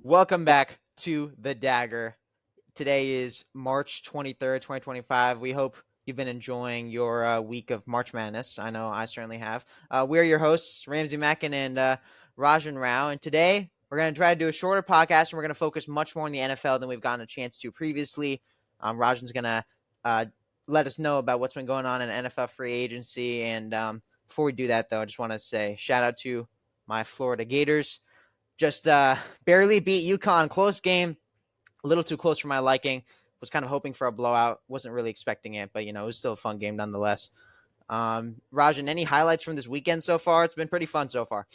Welcome back to The Dagger. Today is March 23rd, 2025. We hope you've been enjoying your week of March Madness. I know I certainly have. We're your hosts, Ramsey Mackin and Rajan Rao. And today we're going to try to do a shorter podcast and we're going to focus much more on the NFL than we've gotten a chance to previously. Rajan's going to uh, let us know about what's been going on in NFL free agency. And before we do that, though, I just want to say shout out to my Florida Gators. Just barely beat UConn. Close game, a little too close for my liking. Was kind of hoping for a blowout. Wasn't really expecting it, but it was still a fun game nonetheless. Rajan, any highlights from this weekend so far? It's been pretty fun so far.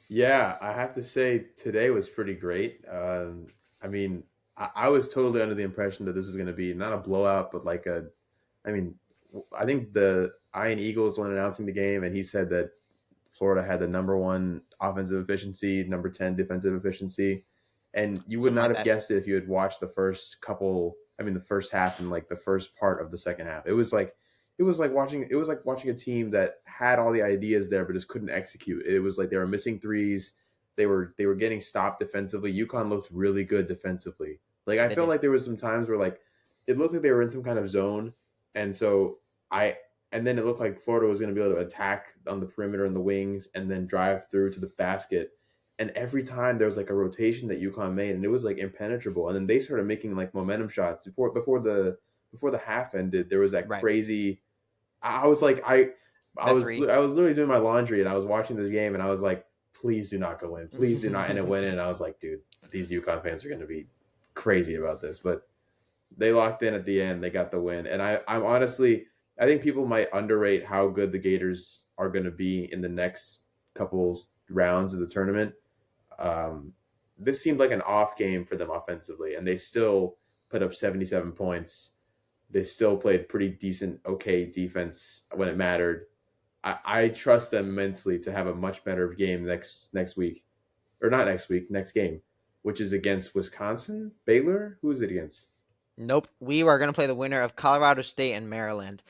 Yeah, I have to say today was pretty great. I mean, I was totally under the impression that this was going to be not a blowout, but like a. I mean, I think the Iron Eagles when announcing the game, and he said that Florida had the number one offensive efficiency, number 10 defensive efficiency, and you would Something not like have that. guessed it if you had watched the first couple. I mean, the first half and like the first part of the second half. It was like watching a team that had all the ideas there but just couldn't execute. It was like they were missing threes. They were getting stopped defensively. UConn looked really good defensively. Like I They felt did. like there was some times where like it looked like they were in some kind of zone, and so I and then it looked like Florida was going to be able to attack on the perimeter and the wings and then drive through to the basket. And every time there was like a rotation that UConn made, and it was like impenetrable. And then they started making like momentum shots before the half ended. There was that Right. crazy. I was like I That was three. I was literally doing my laundry and I was watching this game and I was like, please do not go in, please do not, and it went in. And I was like, dude, these UConn fans are going to be crazy about this, but they locked in at the end. They got the win, and I'm honestly, I think people might underrate how good the Gators are going to be in the next couple rounds of the tournament. Um, this seemed like an off game for them offensively, and they still put up 77 points. They still played pretty decent, okay defense when it mattered. I trust them immensely to have a much better game next week, or not next week, next game, which is against Wisconsin, Baylor. Who is it against? Nope. We are going to play the winner of Colorado State and Maryland.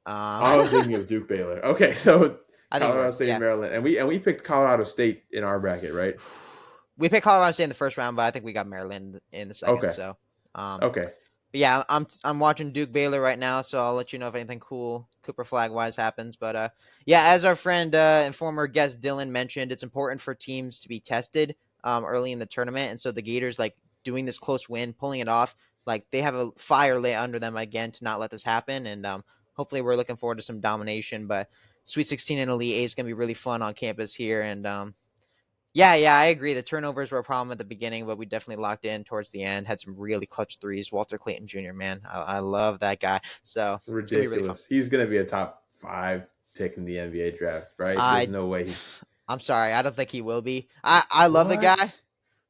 Um, I was thinking of Duke Baylor. Okay, so I think you Colorado were. State and Yeah. Maryland, and we picked Colorado State in our bracket, right? We picked Colorado State in the first round, but I think we got Maryland in the second. Okay, So, um, okay, But yeah, I'm watching Duke Baylor right now, so I'll let you know if anything cool Cooper flag wise happens. But yeah, as our friend and former guest Dylan mentioned, it's important for teams to be tested early in the tournament, and so the Gators like doing this close win, pulling it off, like they have a fire lit under them again to not let this happen, and hopefully we're looking forward to some domination. But Sweet 16 and Elite Eight is gonna be really fun on campus here, and yeah, I agree. The turnovers were a problem at the beginning, but we definitely locked in towards the end. Had some really clutch threes. Walter Clayton Jr., man, I love that guy. So it's gonna be really fun. ridiculous. He's gonna be a top 5 pick in the NBA draft, right? There's I, no way he. I'm sorry, I don't think he will be. I love the guy. What?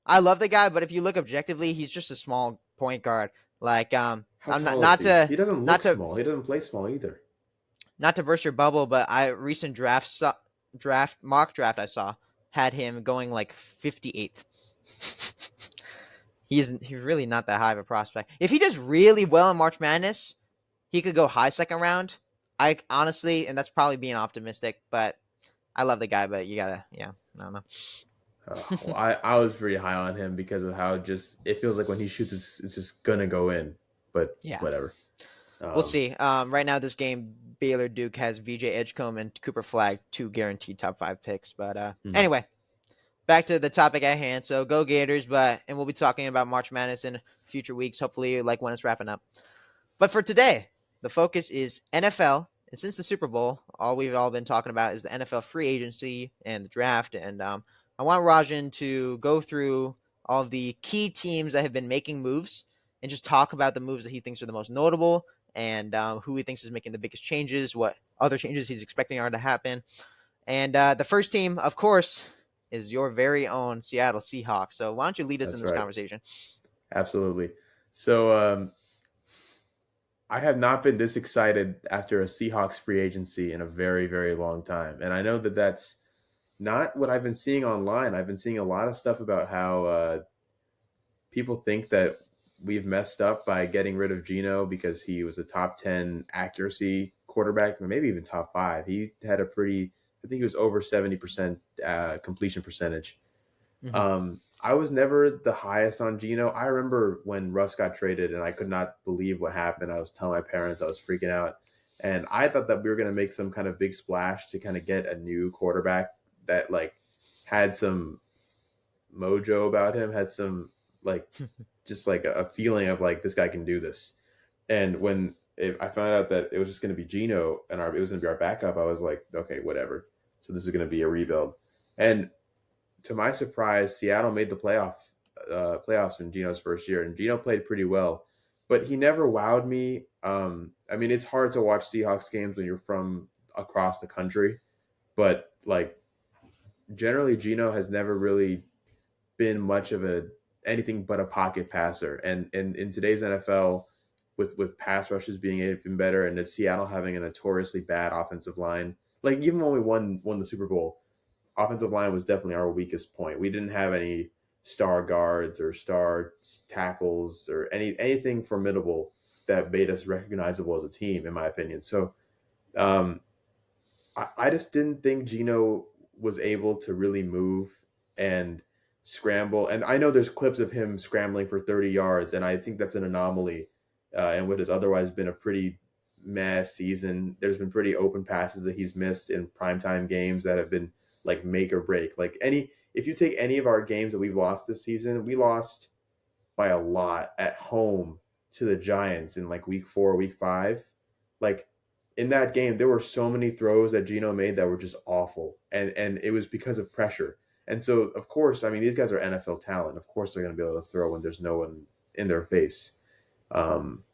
I love the guy, but if you look objectively, he's just a small point guard. Like How I'm not tall is not he? to He doesn't not look to small. He doesn't play small either. not to burst your bubble, but I recent draft mock draft I saw had him going like 58th. He's really not that high of a prospect. If he does really well in March Madness, he could go high second round. I honestly, and that's probably being optimistic, but I love the guy. But you gotta, yeah, I don't Well, know. I was pretty high on him because of how just it feels like when he shoots, it's just gonna go in. But Yeah, whatever. we'll Um, see. Right now, this game, Baylor Duke has VJ Edgecombe and Cooper Flag, two guaranteed top five picks. But hmm. anyway, back to the topic at hand. So go Gators, and we'll be talking about March Madness in future weeks, hopefully, like when it's wrapping up. But for today, the focus is NFL. And since the Super Bowl, all we've all been talking about is the NFL free agency and the draft. And I want Rajan to go through all of the key teams that have been making moves and just talk about the moves that he thinks are the most notable and who he thinks is making the biggest changes, what other changes he's expecting are to happen. And the first team, of course, is your very own Seattle Seahawks. So why don't you lead us in That's this right. conversation? Absolutely. So I have not been this excited after a Seahawks free agency in a very, very long time. And I know that that's not what I've been seeing online. I've been seeing a lot of stuff about how people think that we've messed up by getting rid of Geno because he was a top 10 accuracy quarterback, maybe even top 5. He had I think he was over 70% completion percentage. Mm-hmm. Um, I was never the highest on Geno. I remember when Russ got traded and I could not believe what happened. I was telling my parents I was freaking out. And I thought that we were going to make some kind of big splash to kind of get a new quarterback that like had some mojo about him, had some like just like a feeling of like this guy can do this. And when I found out that it was just going to be Geno and it was going to be our backup, I was like, okay, whatever. So this is going to be a rebuild. And to my surprise, Seattle made the playoffs in Geno's first year, and Geno played pretty well, but he never wowed me. I mean, it's hard to watch Seahawks games when you're from across the country, but like generally, Geno has never really been much of a anything but a pocket passer. And in today's NFL, with pass rushes being even better, and Seattle having a notoriously bad offensive line, like even when we won the Super Bowl, offensive line was definitely our weakest point. We didn't have any star guards or star tackles or anything formidable that made us recognizable as a team, in my opinion. So um, I just didn't think Gino was able to really move and scramble. And I know there's clips of him scrambling for 30 yards, and I think that's an anomaly. And what has otherwise been a pretty meh season, there's been pretty open passes that he's missed in primetime games that have been like make or break. If you take any of our games that we've lost this season, we lost by a lot at home to the Giants in like week 4, week 5. Like in that game, there were so many throws that Gino made that were just awful, and it was because of pressure. And so, of course, I mean, these guys are NFL talent. Of course, they're going to be able to throw when there's no one in their face. Um,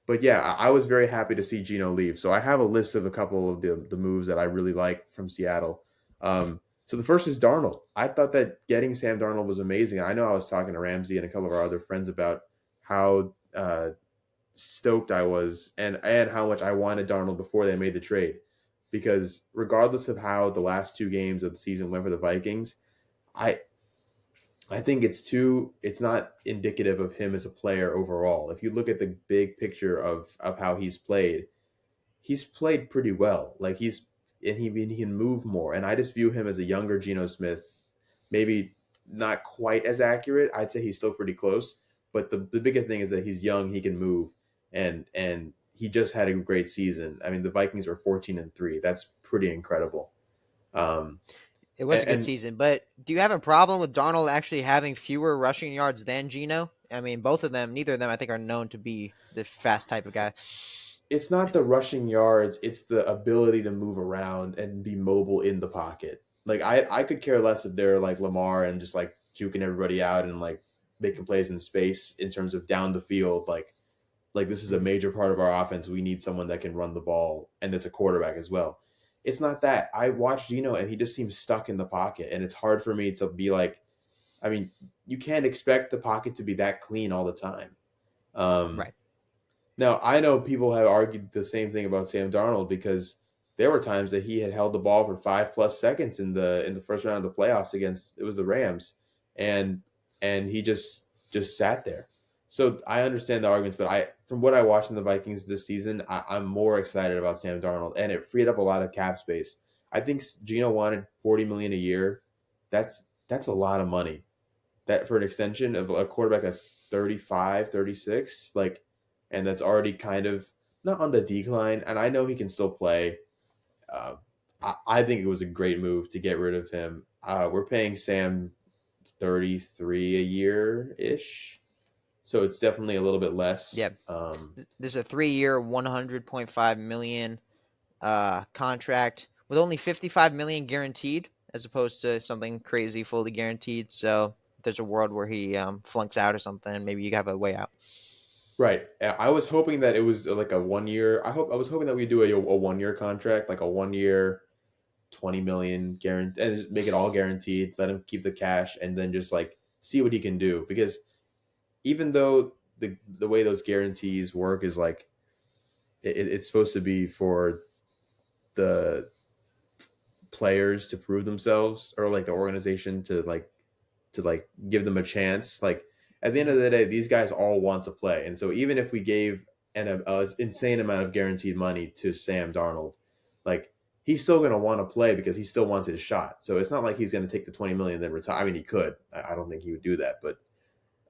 but yeah, I was very happy to see Gino leave. So I have a list of a couple of the moves that I really like from Seattle. So the first is Darnold. I thought that getting Sam Darnold was amazing. I know I was talking to Ramsey and a couple of our other friends about how stoked I was and how much I wanted Darnold before they made the trade. Because regardless of how the last 2 games of the season went for the Vikings, I I think it's not indicative of him as a player overall. If you look at the big picture of how he's played pretty well. Like he can move more, and I just view him as a younger Geno Smith. Maybe not quite as accurate. I'd say he's still pretty close. But the biggest thing is that he's young, he can move, and he just had a great season. I mean, the Vikings are 14-3. That's pretty incredible. Um, It was a good and season, but do you have a problem with Darnold actually having fewer rushing yards than Geno? I mean, both of them, neither of them, I think, are known to be the fast type of guy. it's not the rushing yards, it's the ability to move around and be mobile in the pocket. Like I could care less if they're like Lamar and just like juking everybody out and like making plays in space in terms of down the field. Like this is a Mhm. major part of our offense. We need someone that can run the ball and that's a quarterback as well. It's not that. I watched Gino and he just seems stuck in the pocket, and it's hard for me to be like, I mean, you can't expect the pocket to be that clean all the time. Um, Right. Now, I know people have argued the same thing about Sam Darnold because there were times that he had held the ball for 5+ seconds in the first round of the playoffs against it was the Rams, and he just sat there. So I understand the arguments, but I from what I watched in the Vikings this season, I'm more excited about Sam Darnold, and it freed up a lot of cap space. I think Gino wanted 40 million a year. That's a lot of money that for an extension of a quarterback that's 35, 36, like, and that's already kind of not on the decline. And I know he can still play. Uh, I think it was a great move to get rid of him. We're paying Sam 33 a year ish, so it's definitely a little bit less. Yeah. There's a 3-year, 100.5 million contract with only 55 million guaranteed, as opposed to something crazy fully guaranteed. So if there's a world where he flunks out or something, maybe you have a way out. Right. I was hoping that it was like a 1 year. I was hoping that we do a 1 year contract, like a 1 year 20 million guarantee, and just make it all guaranteed, let him keep the cash, and then just like see what he can do. Because even though the way those guarantees work is like it's supposed to be for the players to prove themselves, or like the organization to give them a chance, like at the end Mhm. of the day these guys all want to play. And so even if we gave an insane amount of guaranteed money to Sam Darnold, like he's still going to want to play because he still wants his shot. So it's not like he's going to take the 20 million and then retire. I mean, he could. I don't think he would do that, but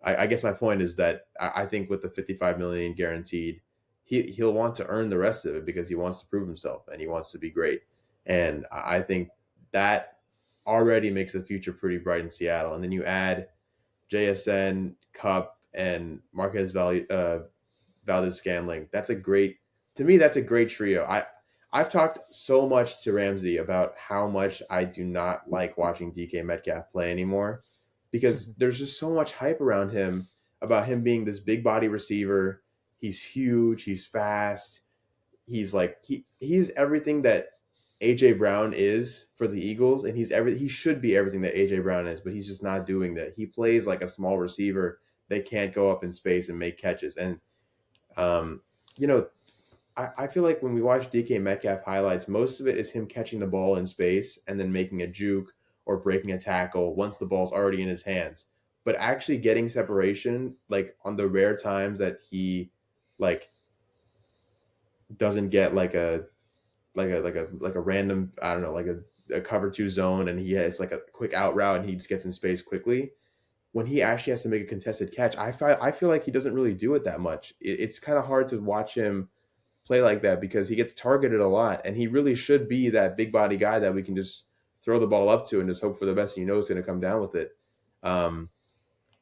I guess my point is that I think with the 55 million guaranteed, he'll want to earn the rest of it because he wants to prove himself and he wants to be great. And I think that already makes the future pretty bright in Seattle. And then you add JSN, Cup, and Valdez Scantling. That's a great to me. That's a great trio. I've talked so much to Ramsey about how much I do not like watching DK Metcalf play anymore because there's just so much hype around him about him being this big body receiver. He's huge. He's fast. He's like he's everything that AJ Brown is for the Eagles, and he should be everything that AJ Brown is, but he's just not doing that. He plays like a small receiver. They can't go up in space and make catches. And um, you know, I feel like when we watch DK Metcalf highlights, most of it is him catching the ball in space and then making a juke or breaking a tackle once the ball's already in his hands. But actually getting separation, like on the rare times that he like doesn't get like a random, I don't know, like a cover two zone and he has like a quick out route and he just gets in space quickly. When he actually has to make a contested catch, I feel like he doesn't really do it that much. It's kind of hard to watch him play like that because he gets targeted a lot, and he really should be that big body guy that we can just throw the ball up to and just hope for the best. You know, is going to come down with it. Um,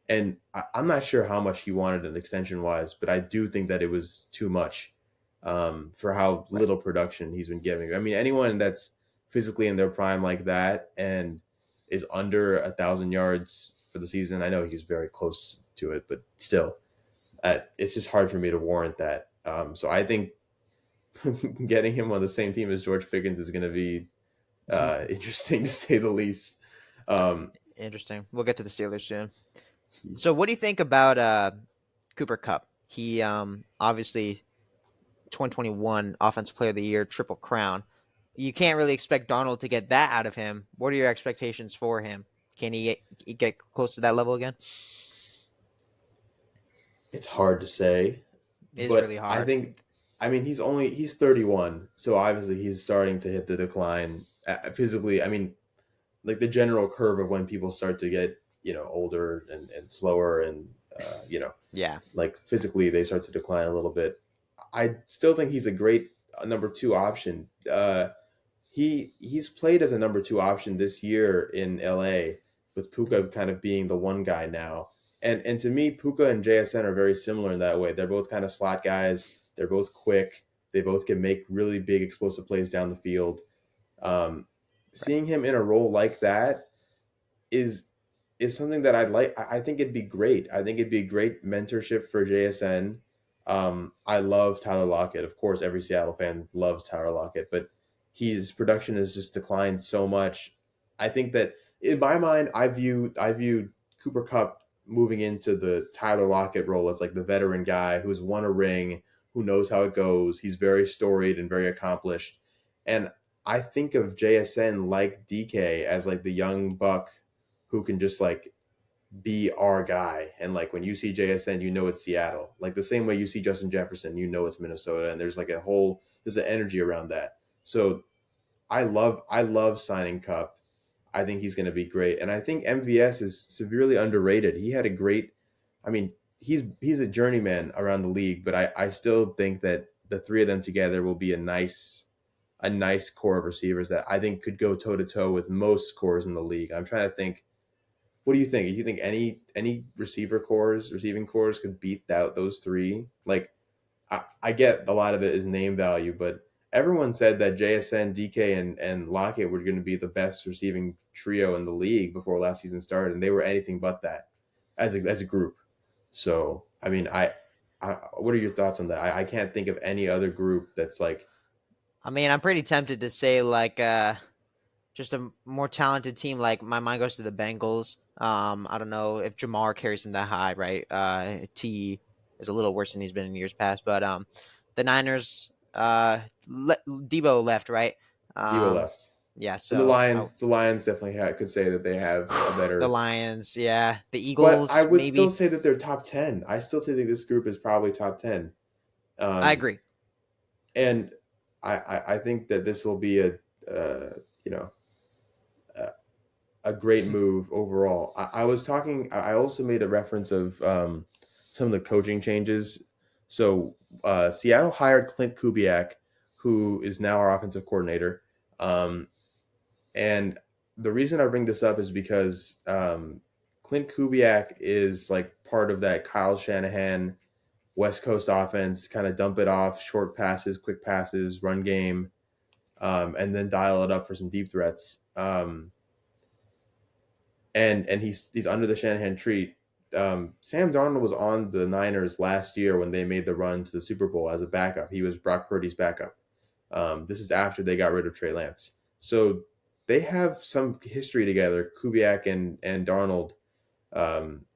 and I'm not sure how much he wanted an extension wise, but I do think that it was too much for how Right. little production he's been giving. I mean, anyone that's physically in their prime like that and is under 1,000 yards for the season, I know he's very close to it, but still, it's just hard for me to warrant that. So I think getting him on the same team as George Pickens is going to be interesting to say the least. Um, Interesting. We'll get to the Steelers soon. So, what do you think about Cooper Cup? He obviously 2021 Offensive Player of the Year, Triple Crown. You can't really expect Darnold to get that out of him. What are your expectations for him? Can he get close to that level again? it's hard to say, It is really but I hard. think, I mean, he's 31, so obviously he's starting to hit the decline physically. I mean, like the general curve of when people start to get older and slower and Yeah. like physically they start to decline a little bit. I still think he's a great number two option. He's played as a number two option this year in LA with Mhm. Puka kind of being the one guy now. And to me, Puka and JSN are very similar in that way. They're both kind of slot guys. They're both quick. They both can make really big explosive plays down the field. Um, Right. Seeing him in a role like that is is something that I'd like. I think it'd be great. I think it'd be great mentorship for JSN. I love Tyler Lockett. Of course, every Seattle fan loves Tyler Lockett, but his production has just declined so much. I think that in my mind, I viewed Cooper Cup moving into the Tyler Lockett role as like the veteran guy who's won a ring, who knows how it goes. He's very storied and very accomplished, and I think of JSN like DK as like the young buck who can just like be our guy. And like when you see JSN, you know it's Seattle. Like the same way you see Justin Jefferson, you know it's Minnesota. And there's like there's an energy around that. So I love signing Cup. I think he's going to be great. And I think MVS is severely underrated. He had a great, I mean, he's a journeyman around the league, but I still think that the three of them together will be a nice core of receivers that I think could go toe to toe with most cores in the league. I'm trying to think. What do you think? Do you think any receiving cores could beat out those three? Like I get a lot of it is name value, but everyone said that JSN, DK, and Lockett were going to be the best receiving trio in the league before last season started, and they were anything but that as a group. So I mean, what are your thoughts on that? I can't think of any other group that's like I mean, I'm pretty tempted to say like just a more talented team. Like my mind goes to the Bengals. I don't know if Jamar carries him that high, right? T is a little worse than he's been in years past, but the Niners. Debo left, right? Debo Um, left. yeah. And the So Lions, the Lions definitely could say that they have a the better. Lions, yeah. The But I Eagles, would still maybe. say that they're top 10. I still say that this group is probably top 10. I Um, agree. and I think that this will be a you know, a great move overall. I was talking. I also made a reference of some of the coaching changes. So Seattle hired Clint Kubiak, who is now our offensive coordinator. And the reason I bring this up is because Clint Kubiak is like part of that Kyle Shanahan West Coast offense, kind of dump it off, short passes, quick passes, run game, and then dial it up for some deep threats. And he's under the Shanahan tree. Sam Darnold was on the Niners last year when they made the run to the Super Bowl as a backup. He was Brock Purdy's backup. This is after they got rid of Trey Lance. So they have some history together, Kubiak and Darnold,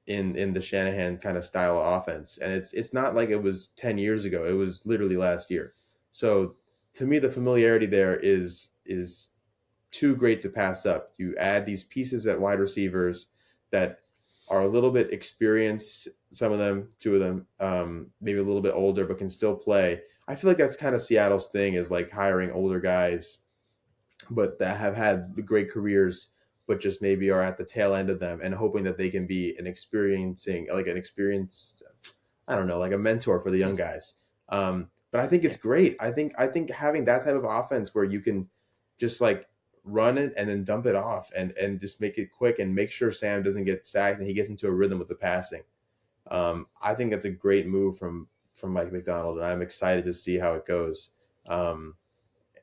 in the Shanahan kind of style of offense. And it's not like it was 10 years ago. It was literally last year. So to me, the familiarity there is too great to pass up. You add these pieces at wide receivers that are a little bit experienced, some of them, two of them, maybe a little bit older, but can still play. I feel like that's kind of Seattle's thing, is like hiring older guys, but that have had the great careers, but just maybe are at the tail end of them, and hoping that they can be an experienced, I don't know, like a mentor for the young guys. But I think Yeah. it's great. I think having that type of offense where you can just like run it and then dump it off and just make it quick and make sure Sam doesn't get sacked and he gets into a rhythm with the passing. I think that's a great move from Mike McDonald, and I'm excited to see how it goes. Um,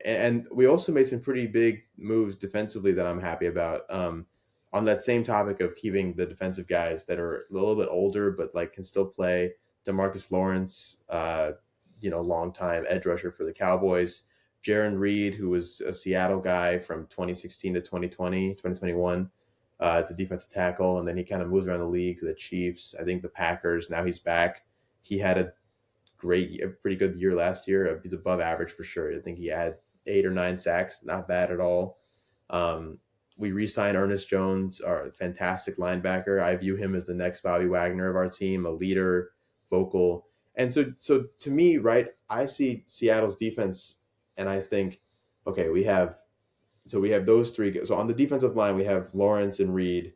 and we also made some pretty big moves defensively that I'm happy about. On that same topic of keeping the defensive guys that are a little bit older but like can still play, Demarcus Lawrence, long time edge rusher for the Cowboys. Jaron Reed, who was a Seattle guy from 2016 to 2021, as a defensive tackle, and then he kind of moves around the league to the Chiefs. I think the Packers. Now he's back. He had a pretty good year last year. He's above average for sure. I think he had 8 or 9 sacks, not bad at all. We re-signed Ernest Jones, our fantastic linebacker. I view him as the next Bobby Wagner of our team, a leader, vocal. And so to me, right, I see Seattle's defense and I think, okay, we have those three. So on the defensive line, we have Lawrence and Reed.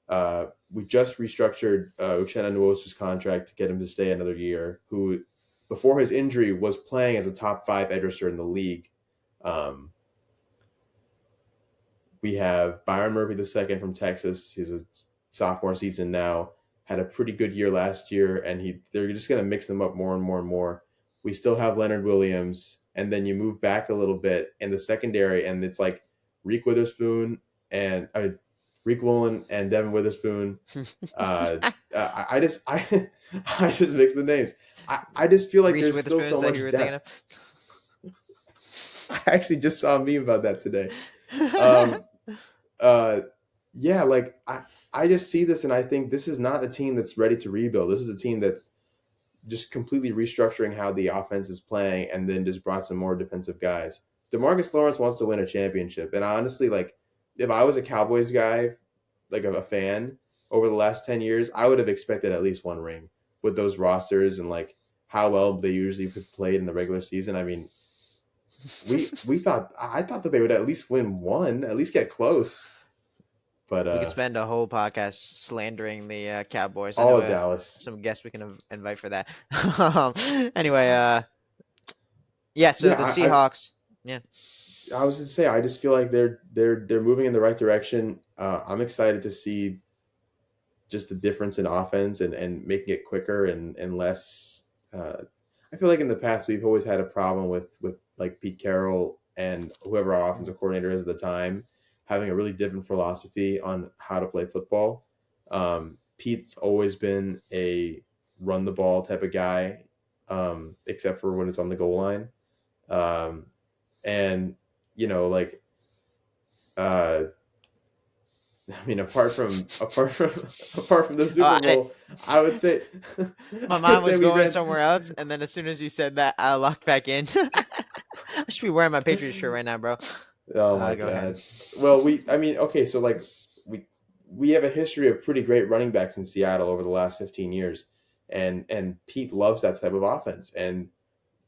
We just restructured Uchenna Nwosu's contract to get him to stay another year, who before his injury was playing as a top 5 edge rusher in the league. Um, we have Byron Murphy II from Texas. He's a sophomore season now. Had a pretty good year last year, and they're just going to mix them up more and more and more. We still have Leonard Williams, and then you move back a little bit in the secondary, and it's like Reek Witherspoon and Reek Woolen and Devin Witherspoon. I just mix the names. I just feel like Reese there's still Witherspoon, so is that who you much were thinking depth. I actually just saw a meme about that today. Um, of? uh, yeah, like I just see this and I think this is not a team that's ready to rebuild. This is a team that's just completely restructuring how the offense is playing and then just brought some more defensive guys. DeMarcus Lawrence wants to win a championship. And honestly, like if I was a Cowboys guy, like a fan over the last 10 years, I would have expected at least one ring with those rosters and like how well they usually played in the regular season. I mean, I thought that they would at least win one, at least get close. But We could spend a whole podcast slandering the Cowboys. I all know of Dallas. some guests we can invite for that. Anyway, yeah. So Yeah, the Seahawks, yeah, I was to say I just feel like they're moving in the right direction. I'm excited to see just the difference in offense and making it quicker and less. I feel like in the past we've always had a problem with like Pete Carroll and whoever our offensive coordinator is at the time having a really different philosophy on how to play football. Pete's always been a run the ball type of guy, except for when it's on the goal line. Um, and like uh, I mean, apart from the Super I, Bowl, I would say my I would mind say was we going ran. somewhere else, and then as soon as you said that, I locked back in. I should be wearing my Patriots shirt right now, bro. Oh my Go ahead. god. Well, I mean, okay, so like we we have a history of pretty great running backs in Seattle over the last 15 years, and Pete loves that type of offense, and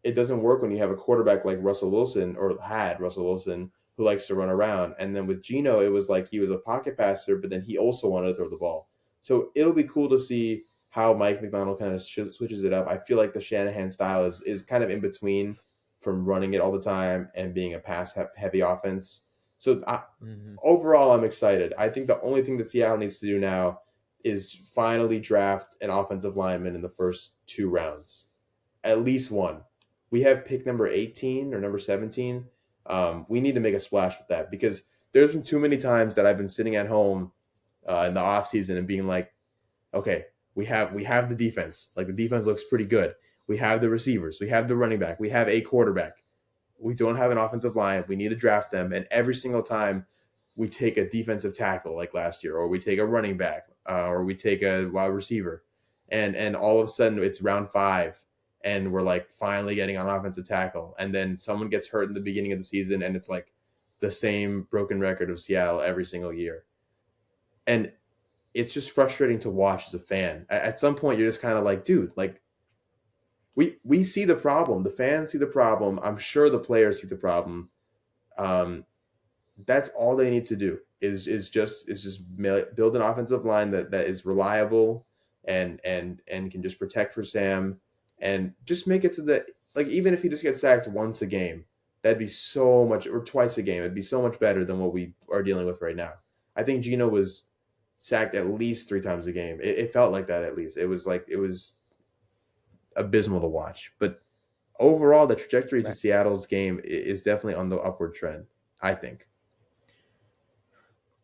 it doesn't work when you have a quarterback like Russell Wilson or had Russell Wilson who likes to run around. And then with Geno, it was like he was a pocket passer, but then he also wanted to throw the ball. So it'll be cool to see how Mike McDonald kind of switches it up. I feel like the Shanahan style is kind of in between from running it all the time and being a pass heavy offense. So Mm-hmm. overall, I'm excited. I think the only thing that Seattle needs to do now is finally draft an offensive lineman in the first 2 rounds, at least one. We have pick number 18 or number 17. We need to make a splash with that because there's been too many times that I've been sitting at home in the offseason and being like, okay, we have the defense. Like the defense looks pretty good. We have the receivers. We have the running back. We have a quarterback. We don't have an offensive line. We need to draft them. And every single time we take a defensive tackle like last year, or we take a running back, or we take a wide receiver, and all of a sudden it's round 5, and we're like finally getting on offensive tackle, and then someone gets hurt in the beginning of the season, and it's like the same broken record of Seattle every single year, and it's just frustrating to watch as a fan. At some point, you're just kind of like, dude, like we see the problem. The fans see the problem. I'm sure the players see the problem. Um, that's all they need to do is just build an offensive line that is reliable and can just protect for Sam and just make it so that like even if he just gets sacked once a game, that'd be so much or twice a game, it'd be so much better than what we are dealing with right now. I think Gino was sacked at least 3 times a game. It felt like that at least. It was abysmal to watch. But overall, the trajectory to Right. Seattle's game is definitely on the upward trend, I think.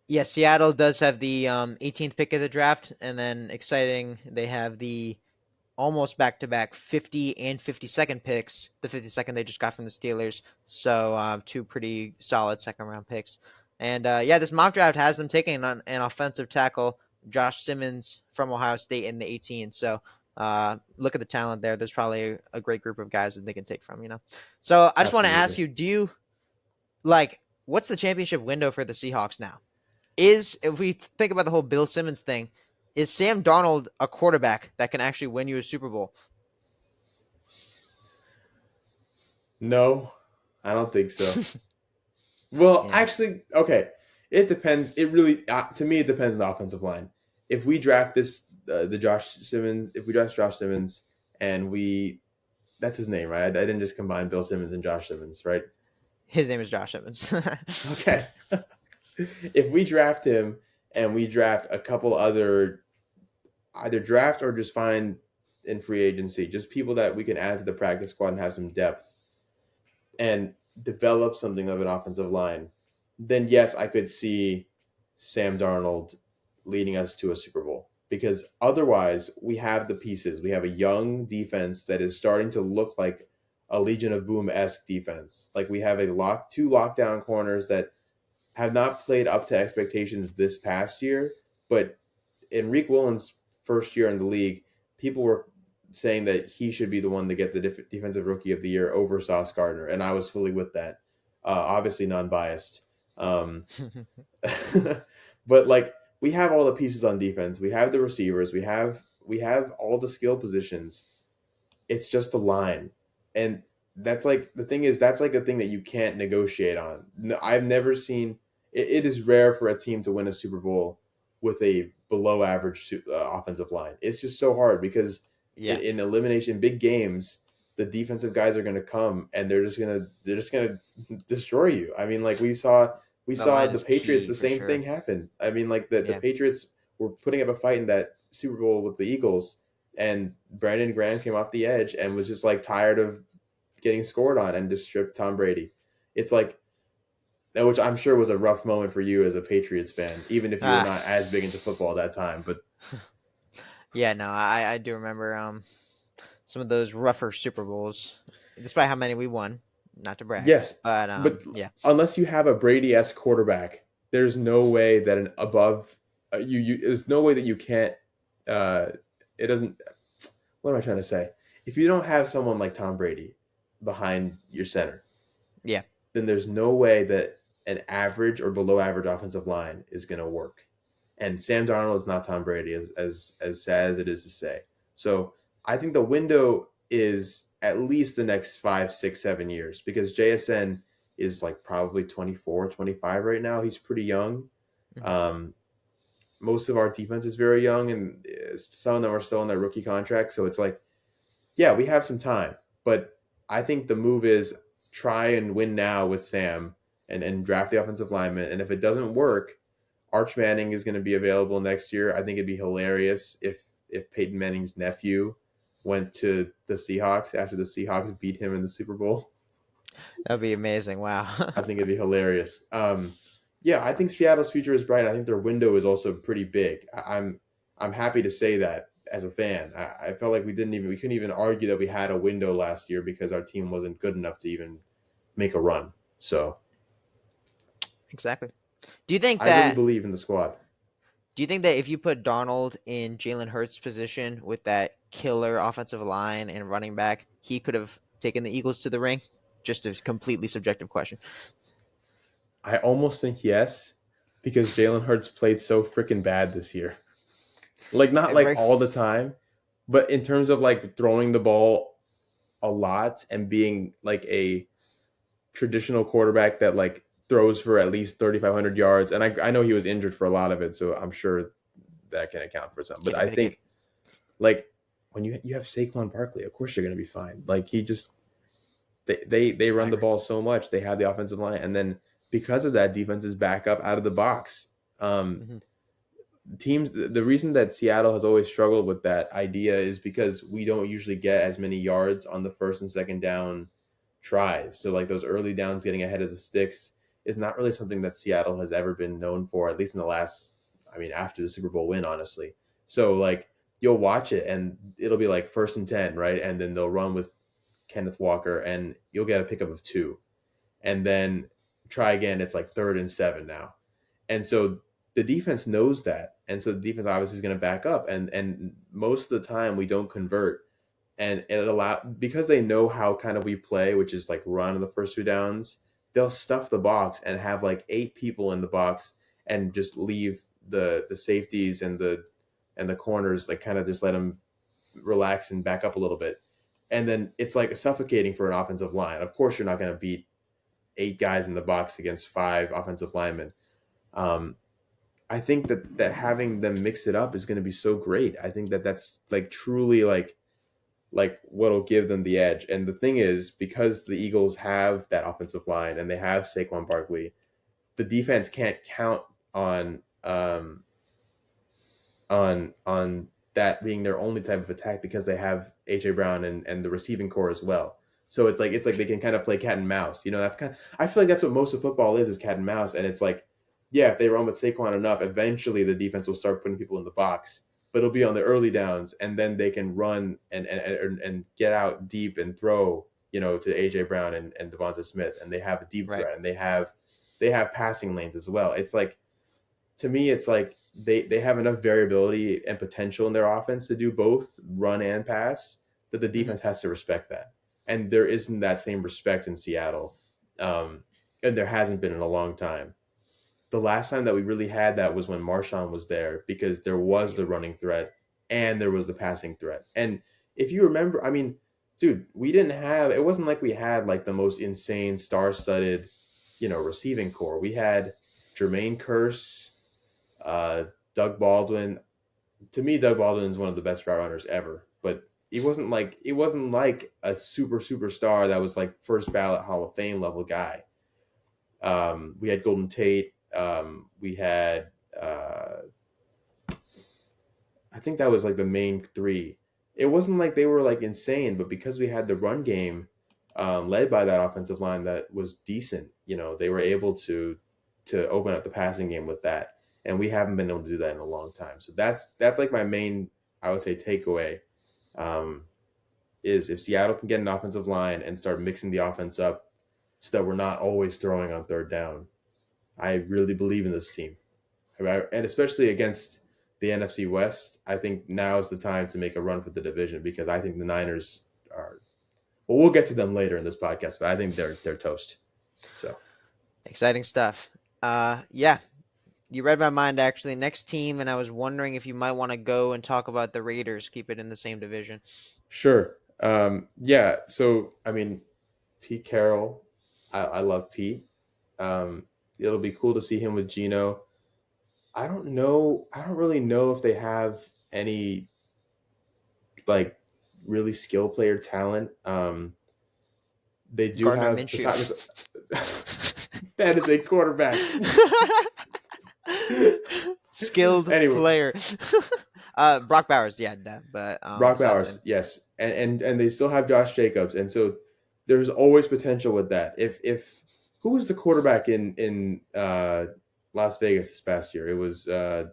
Yeah, Seattle does have the 18th pick of the draft, and then exciting, they have the almost back-to-back 50 and 52nd picks. The 52nd they just got from the Steelers, so two pretty solid second-round picks. And yeah, this mock draft has them taking an offensive tackle, Josh Simmons from Ohio State in the 18. So look at the talent there. There's probably a great group of guys that they can take from. So I just want to ask Absolutely. you: do you like what's the championship window for the Seahawks now? Is if we think about the whole Bill Simmons thing, is Sam Darnold a quarterback that can actually win you a Super Bowl? No, I don't think so. Well, Yeah, actually, okay. It depends. It really, to me, it depends on the offensive line. If we draft the Josh Simmons, if we draft Josh Simmons, and that's his name, right? I didn't just combine Bill Simmons and Josh Simmons, right? his name is Josh Evans. Okay. If we draft him and we draft a couple other, either draft or just find in free agency, just people that we can add to the practice squad and have some depth and develop something of an offensive line, then yes, I could see Sam Darnold leading us to a Super Bowl. Because otherwise, we have the pieces. We have a young defense that is starting to look like a Legion of Boom esque defense. Like we have two lockdown corners that have not played up to expectations this past year, but in Reek Willen's first year in the league, people were saying that he should be the one to get the defensive rookie of the year over Sauce Gardner, and I was fully with that. Obviously, non-biased, but like we have all the pieces on defense. We have the receivers. We have all the skill positions. It's just the line, and that's like the thing is that's like a thing that you can't negotiate on. No, I've never seen. It is rare for a team to win a Super Bowl with a below average offensive line. It's just so hard because yeah, in elimination big games, the defensive guys are going to come and they're just gonna destroy you. I mean, like we the saw line the is Patriots key the for same thing sure. happen. I mean, like the Yeah, Patriots were putting up a fight in that Super Bowl with the Eagles, and Brandon Graham came off the edge and was just like tired of getting scored on and just stripped Tom Brady. It's like which I'm sure was a rough moment for you as a Patriots fan, even if you were ah, not as big into football at that time. But yeah. No, I do remember some of those rougher Super Bowls, despite how many we won. Not to brag, yes, but but yeah, unless you have a Brady-esque quarterback, there's no way that an above there's no way that you can't. Uh, it doesn't. What am I trying to say? If you don't have someone like Tom Brady behind your center, yeah. then there's no way that an average or below average offensive line is going to work. And Sam Darnold is not Tom Brady, as sad as it is to say. So I think the window is at least the next 5, 6, 7 years because JSN is like probably 24, 25 right now. He's pretty young. Mhm. Um, most of our defense is very young, and some of them are still on their rookie contract. So it's like, yeah, we have some time, but I think the move is try and win now with Sam and draft the offensive lineman. And if it doesn't work, Arch Manning is going to be available next year. I think it'd be hilarious if Peyton Manning's nephew went to the Seahawks after the Seahawks beat him in the Super Bowl. That'd be amazing. Wow. I think it'd be hilarious. Yeah, I think Seattle's future is bright. I think their window is also pretty big. I'm happy to say that as a fan. I felt like we couldn't even argue that we had a window last year because our team wasn't good enough to even make a run. So Exactly. Do you think I really that believe in the squad. Do you think that if you put Darnold in Jalen Hurts' position with that killer offensive line and running back, he could have taken the Eagles to the ring? Just a completely subjective question. I almost think yes, because Jalen Hurts played so freaking bad this year. Like not like Very, all the time, but in terms of like throwing the ball a lot and being like a traditional quarterback that like throws for at least 3,500 yards. And I know he was injured for a lot of it, so I'm sure that can account for some. But can I mitigate. think like when you have Saquon Barkley, of course you're going to be fine. Like he just they I run the agree. ball so much. They have the offensive line, and then because of that, defense is back up out of the box. Hmm. Teams, the reason that Seattle has always struggled with that idea is because we don't usually get as many yards on the first and second down tries. So like those early downs getting ahead of the sticks is not really something that Seattle has ever been known for, at least in the last, I mean, after the Super Bowl win, honestly. So like you'll watch it and it'll be like first and 10, right? And then they'll run with Kenneth Walker and you'll get a pickup of two. And then try again, it's like third and 7 now. And so the defense knows that. And so the defense obviously is going to back up. And most of the time we don't convert. And it allow because they know how kind of we play, which is like run in the first two downs, they'll stuff the box and have like 8 people in the box and just leave the safeties and the corners like kind of just let them relax and back up a little bit. And then it's like suffocating for an offensive line. Of course, you're not going to beat 8 guys in the box against 5 offensive linemen. Um, I think that having them mix it up is going to be so great. I think that that's like truly like what'll give them the edge. And the thing is, because the Eagles have that offensive line and they have Saquon Barkley, the defense can't count on on that being their only type of attack because they have AJ Brown and the receiving core as well. So it's like they can kind of play cat and mouse. You know, that's kind of I feel like that's what most of football is cat and mouse. And it's like, yeah, if they run with Saquon enough, eventually the defense will start putting people in the box. But it'll be on the early downs, and then they can run and get out deep and throw, you know, to AJ Brown and Devonta Smith, and they have a deep Right. threat, and they have passing lanes as well. It's like to me, it's like they have enough variability and potential in their offense to do both run and pass that the Hmm. defense has to respect that. And there isn't that same respect in Seattle. Um, and there hasn't been in a long time. The last time that we really had that was when Marshawn was there because there was Yeah. the running threat and there was the passing threat. And if you remember, I mean, dude, we didn't have it wasn't like we had like the most insane star-studded, you know, receiving core. We had Jermaine Curse, uh, Doug Baldwin. To me, Doug Baldwin is one of the best route runners ever. But it wasn't like a superstar that was like first ballot Hall of Fame level guy. We had Golden Tate. We had I think that was like the main three. It wasn't like they were like insane, but because we had the run game led by that offensive line that was decent, you know, they were able to open up the passing game with that, and we haven't been able to do that in a long time. So that's like my main, I would say, takeaway um, is if Seattle can get an offensive line and start mixing the offense up, so that we're not always throwing on third down. I really believe in this team, and especially against the NFC West, I think now is the time to make a run for the division because I think the Niners are. Well, we'll get to them later in this podcast, but I think they're toast. So Exciting stuff. Yeah. You read my mind actually. Next team, and I was wondering if you might want to go and talk about the Raiders. Keep it in the same division. sure, yeah. So I mean, Pete Carroll. I love Pete. It'll be cool to see him with Gino. I don't know. I don't really know if they have any like really skill player talent. They do Gardner have Minshew. besides that is a quarterback. Skilled Anyway, player. Brock Bowers, yeah, but Brock besides Bowers, him, yes, and they still have Josh Jacobs, and so there's always potential with that. If who was the quarterback in Las Vegas this past year? It was oh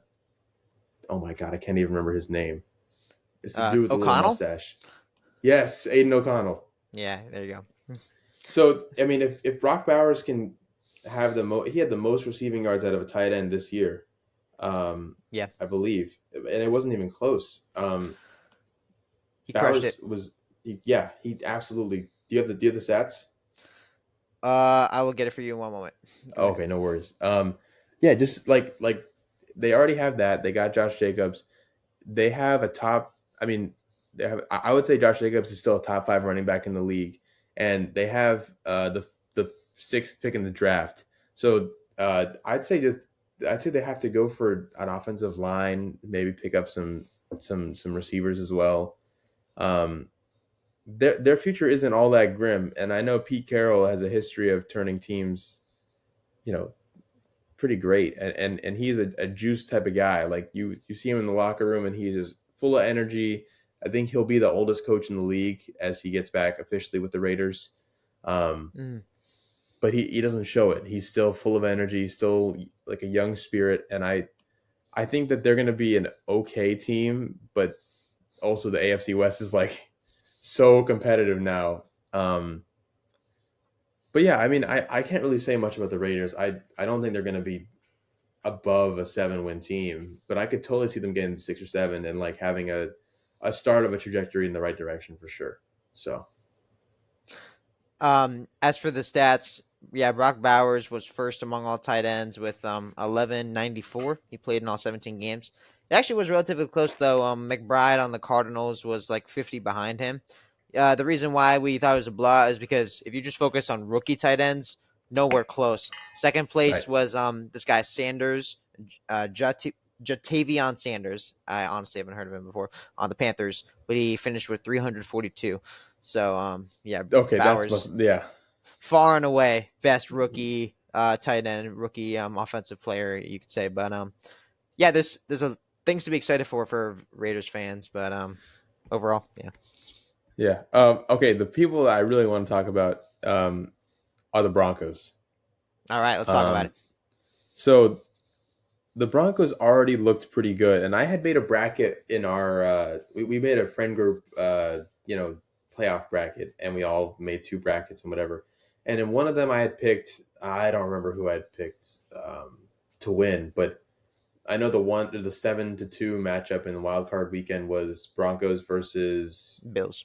my god, I can't even remember his name. It's the dude with the little O'Connell. mustache. Yes, Aiden O'Connell. Yeah, there you go. So I mean, if Brock Bowers can have he had the most receiving yards out of a tight end this year, Yeah, I believe, and it wasn't even close. he crushed Bowers it. was, yeah, he absolutely. Do you have the stats? I will get it for you in one moment. Go ahead. Okay, no worries. Yeah, just like they already have that. They got Josh Jacobs. They have a top. I mean, they have. I would say Josh Jacobs is still a top five running back in the league, and they have the sixth pick in the draft. So I'd say they have to go for an offensive line, maybe pick up some receivers as well. Um, their future isn't all that grim, and I know Pete Carroll has a history of turning teams, you know, pretty great, and he's a juice type of guy. Like you see him in the locker room, and he's just full of energy. I think he'll be the oldest coach in the league as he gets back officially with the Raiders. Um, Mm. but he doesn't show it. He's still full of energy, still like a young spirit, and I think that they're going to be an okay team, but also the AFC West is like so competitive now. But yeah, I mean, I can't really say much about the Raiders. I don't think they're going to be above a 7-win team, but I could totally see them getting 6 or 7 and like having a start of a trajectory in the right direction for sure. So As for the stats, yeah, Brock Bowers was first among all tight ends with 1194. He played in all 17 games. It actually was relatively close though. McBride on the Cardinals was like 50 behind him. The reason why we thought it was a blah is because if you just focus on rookie tight ends, nowhere close. Second place right, was this guy Sanders, Jatavion Sanders. I honestly haven't heard of him before on the Panthers, but he finished with 342. So yeah, okay, that's Bowers must yeah far and away best rookie tight end, rookie offensive player you could say. But yeah, there's a things to be excited for Raiders fans. But overall, yeah. yeah. Okay, the people that I really want to talk about are the Broncos. All right, let's talk about Um, it. so the Broncos already looked pretty good, and I had made a bracket in our we made a friend group playoff bracket, and we all made two brackets and whatever. And in one of them, I had picked, I don't remember who I had picked to win, but I know the 7-2 matchup in the wild card weekend was Broncos versus Bills.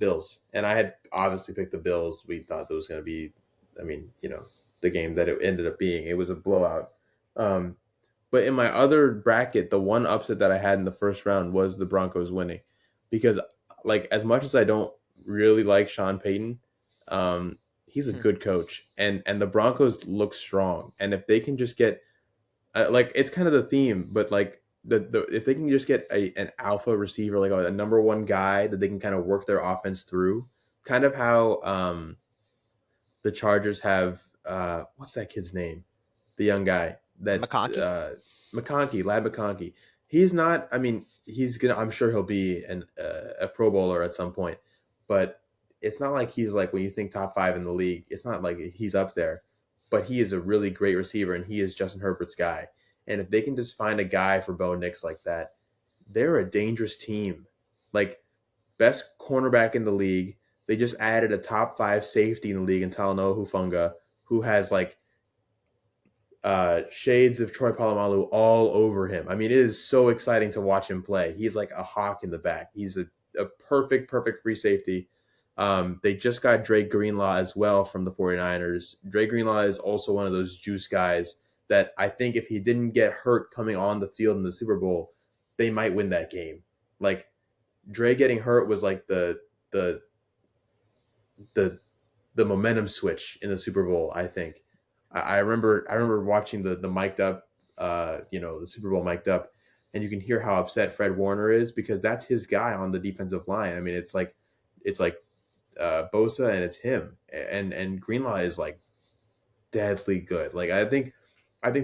Bills, and I had obviously picked the Bills. We thought that was going to be, I mean, the game that it ended up being. It was a blowout. Um, but in my other bracket, the one upset that I had in the first round was the Broncos winning, because like as much as I don't really like Sean Payton, he's a good coach, and the Broncos look strong, and if they can just get like it's kind of the theme, but like the if they can just get an alpha receiver, like a number one guy that they can kind of work their offense through, kind of how the Chargers have what's that kid's name, the young guy that McConkey. McConkey, Lad McConkey. He's not. I mean, he's gonna. I'm sure he'll be a Pro Bowler at some point, but it's not like he's like when you think top five in the league. It's not like he's up there, but he is a really great receiver, and he is Justin Herbert's guy. And if they can just find a guy for Bo Nix like that, they're a dangerous team. Like best cornerback in the league. They just added a top five safety in the league in Talanoa Hufanga, who has like shades of Troy Polamalu all over him. I mean, it is so exciting to watch him play. He's like a hawk in the back. He's a perfect free safety. They just got Dre Greenlaw as well from the 49ers. Dre Greenlaw is also one of those juice guys that I think if he didn't get hurt coming on the field in the Super Bowl, they might win that game. Like Dre getting hurt was like the the momentum switch in the Super Bowl. I think I remember watching the mic'd up, the Super Bowl mic'd up, and you can hear how upset Fred Warner is because that's his guy on the defensive line. I mean, it's like Bosa and it's him, and Greenlaw is like deadly good. Like I think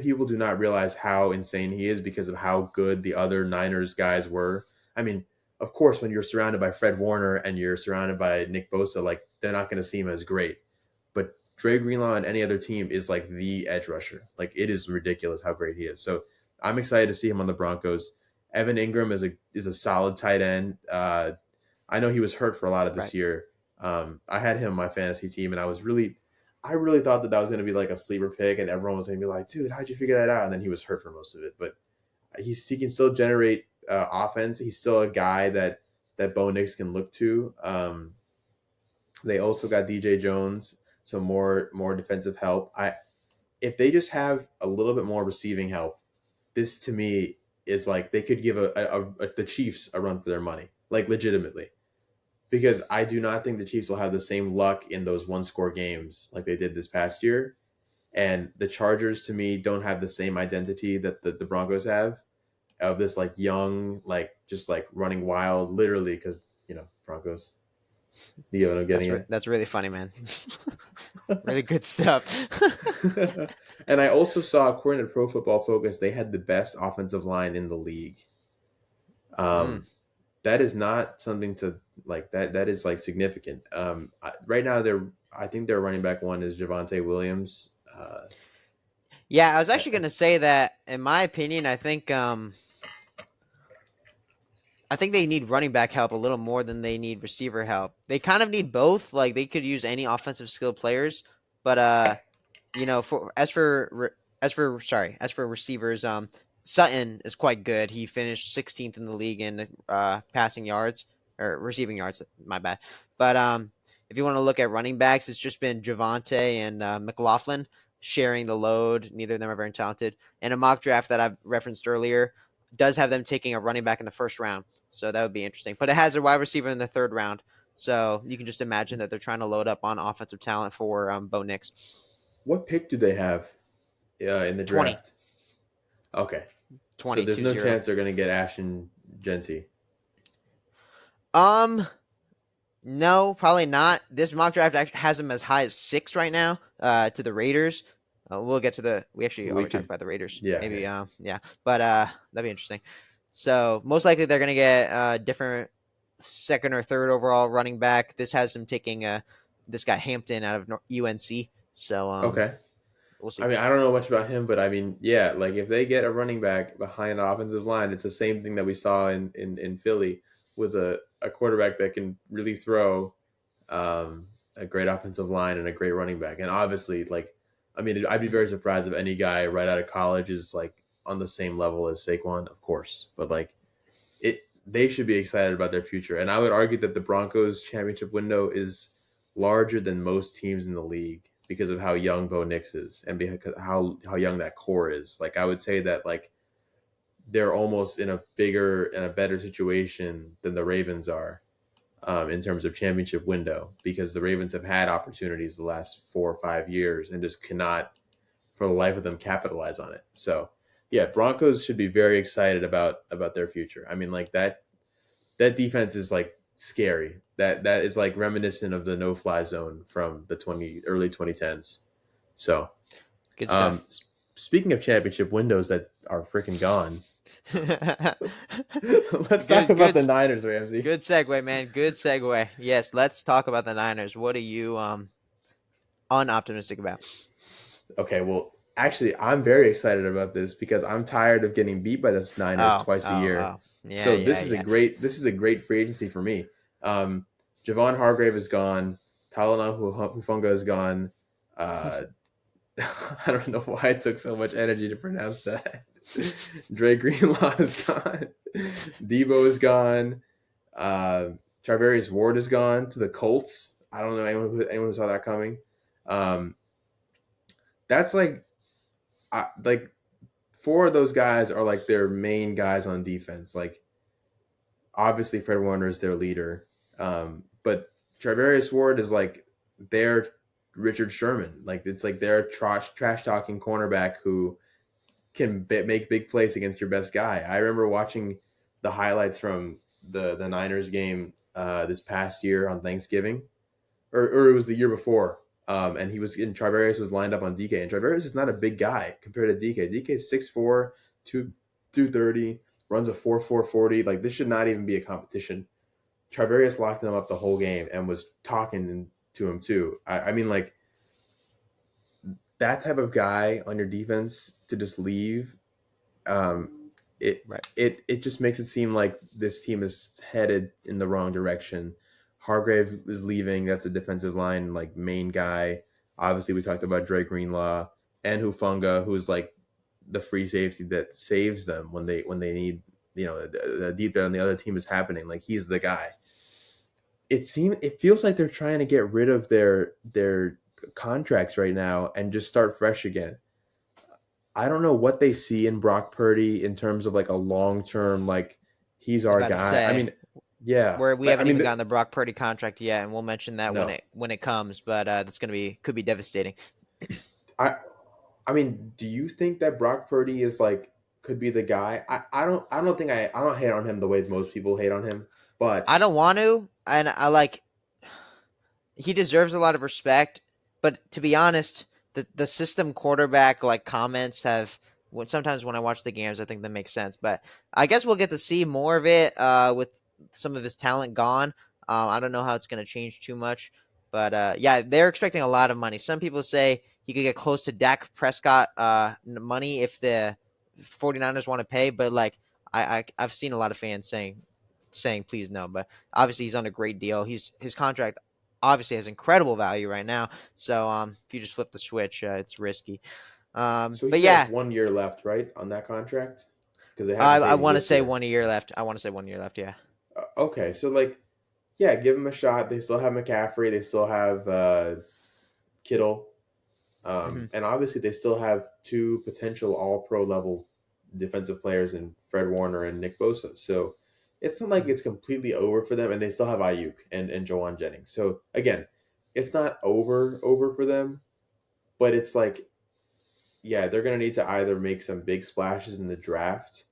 people do not realize how insane he is because of how good the other Niners guys were. I mean, of course, when you're surrounded by Fred Warner and you're surrounded by Nick Bosa, like they're not going to seem as great. But Dre Greenlaw and any other team is like the edge rusher. Like it is ridiculous how great he is. So I'm excited to see him on the Broncos. Evan Ingram is a solid tight end. I know he was hurt for a lot of this Right. year. I had him on my fantasy team, and I really thought that was going to be like a sleeper pick, and everyone was going to be like, "Dude, how'd you figure that out?" And then he was hurt for most of it, but he can still generate offense. He's still a guy that Bo Nix can look to. They also got DJ Jones, so more defensive help. If they just have a little bit more receiving help, this to me is like they could give the Chiefs a run for their money, like legitimately. Because I do not think the Chiefs will have the same luck in those one score games like they did this past year. And the Chargers to me don't have the same identity that the Broncos have of this like young, like just like running wild, literally because Broncos. You know what I'm getting at? That's really funny, man. Really good stuff. And I also saw, according to Pro Football Focus, they had the best offensive line in the league. Mm. That is not something to like. That is like significant. Right now, I think their running back one is Javonte Williams. Yeah, I was I, actually gonna say that. In my opinion, I think they need running back help a little more than they need receiver help. They kind of need both. Like they could use any offensive skill players, but for as for receivers, Sutton is quite good. He finished 16th in the league in passing yards or receiving yards. My bad. But if you want to look at running backs, it's just been Javante and McLaughlin sharing the load. Neither of them are very talented. And a mock draft that I've referenced earlier does have them taking a running back in the first round, so that would be interesting. But it has a wide receiver in the third round, so you can just imagine that they're trying to load up on offensive talent for Bo Nix. what pick do they have in the 20, draft? Okay, so 20, there's 2 no 0. chance they're going to get Ashton Genty. Um, no, probably not. This mock draft actually has them as high as 6 right now. To the Raiders. We'll get to we actually We already talked could, about the Raiders. yeah, Maybe, yeah. yeah, but that'd be interesting. So most likely they're gonna get different second or third overall running back. This has them taking this guy Hampton out of UNC. So Okay. we'll I see. mean, I don't know much about him, but I mean, yeah, like if they get a running back behind the offensive line, it's the same thing that we saw in Philly with a quarterback that can really throw, a great offensive line and a great running back. And obviously, like, I mean, I'd be very surprised if any guy right out of college is like on the same level as Saquon, of course. But like, they should be excited about their future. And I would argue that the Broncos championship window is larger than most teams in the league because of how young Bo Nix is and because how young that core is. Like I would say that like they're almost in a bigger and a better situation than the Ravens are, in terms of championship window, because the Ravens have had opportunities the last 4 or 5 years and just cannot, for the life of them, capitalize on it. So, yeah, Broncos should be very excited about their future. I mean, like that defense is like scary. That is like reminiscent of the no fly zone from the early 2010s. So, Good um, stuff. speaking of championship windows that are freaking gone, good, let's talk about good, the Niners, Ramsey. good segue, man. Good segue. Yes, let's talk about the Niners. What are you unoptimistic about? Okay, well, actually, I'm very excited about this because I'm tired of getting beat by the Niners Oh, twice a oh, year. oh. Yeah, So yeah, this is a yeah. great free agency for me. Um, Javon Hargrave is gone. Talanoa Hufunga is gone. Uh, I don't know why it took so much energy to pronounce that. Dre Greenlaw is gone. Debo is gone. Uh, Charvarius Ward is gone to the Colts. I don't know anyone who saw that coming. Um, that's like four of those guys are like their main guys on defense. Like obviously Fred Warner is their leader, but Trevarius Ward is like their Richard Sherman. Like it's like they're trash talking cornerback who can make big plays against your best guy. I remember watching the highlights from the Niners game this past year on Thanksgiving, or it was the year before. And he was in Trivarius was lined up on DK, and Trivarius is not a big guy compared to DK. DK is 6'4", 230, runs a 4.40. Like this should not even be a competition. Trivarius locked him up the whole game and was talking to him too. I mean, like that type of guy on your defense to just leave, it Right. it just makes it seem like this team is headed in the wrong direction. Hargrave is leaving. That's a defensive line like main guy. Obviously, we talked about Dre Greenlaw and Hufunga, who's like the free safety that saves them when they need the deep down on the other team is happening. Like he's the guy. It feels like they're trying to get rid of their contracts right now and just start fresh again. I don't know what they see in Brock Purdy in terms of like a long term, like he's I was our about to guy. I say mean, yeah, where we like I haven't mean, even gotten the Brock Purdy contract yet, and we'll mention that no, when it comes. But that's gonna be could be devastating. I I mean, do you think that Brock Purdy is like could be the guy? I don't think I don't hate on him the way most people hate on him, I but don't want to, and I like he deserves a lot of respect. But to be honest, the system quarterback like comments have sometimes when I watch the games, I think that makes sense. But I guess we'll get to see more of it with some of his talent gone. I don't know how it's going to change too much, but yeah, they're expecting a lot of money. Some people say he could get close to Dak Prescott money if the 49ers want to pay, but like I've seen a lot of fans saying please no, but obviously he's on a great deal. His contract obviously has incredible value right now. So if you just flip the switch, it's risky. so But he has yeah, 1 year left, right, on that contract because they I, haven't I paid him want to this say year. 1 year left. I want to say 1 year left. Yeah. Okay, so like, yeah, give him a shot. They still have McCaffrey. They still have Kittle. Hmm. And obviously, they still have two potential All Pro level defensive players in Fred Warner and Nick Bosa. So it's not like Hmm. it's completely over for them, and they still have Ayuk and Jawan Jennings. So again, it's not over for them, but it's like, yeah, they're gonna need to either make some big splashes in the draft,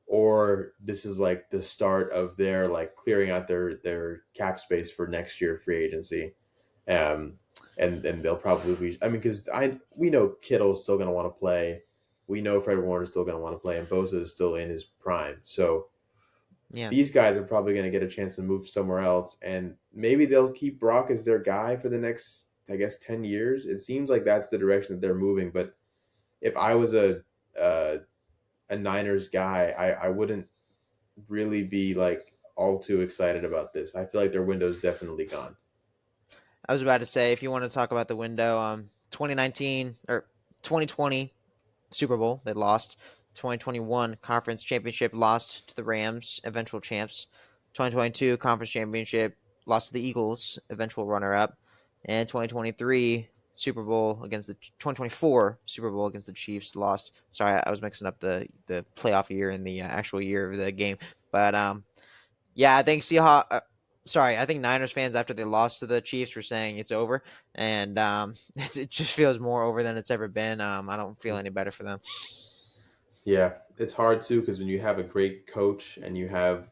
or this is like the start of their like clearing out their cap space for next year free agency. Um, and they'll probably be. I mean, because we know Kittle's still going to want to play. We know Fred Warner's still going to want to play, and Bosa is still in his prime. So Yeah. these guys are probably going to get a chance to move somewhere else, and maybe they'll keep Brock as their guy for the next, I guess, 10 years. It seems like that's the direction that they're moving. But if I was uh, a Niners guy, I wouldn't really be like all too excited about this. I feel like their window's definitely gone. I was about to say if you want to talk about the window, 2019 or 2020 Super Bowl they lost. 2021 Conference Championship lost to the Rams, eventual champs. 2022 Conference Championship lost to the Eagles, eventual runner-up, and 2023 Super Bowl against the 2024 Super Bowl against the Chiefs lost. Sorry, I was mixing up the playoff year and the actual year of the game, but yeah, I think Seahawks. Sorry, I think Niners fans after they lost to the Chiefs were saying it's over, and it just feels more over than it's ever been. I don't feel any better for them. Yeah, it's hard too because when you have a great coach and you have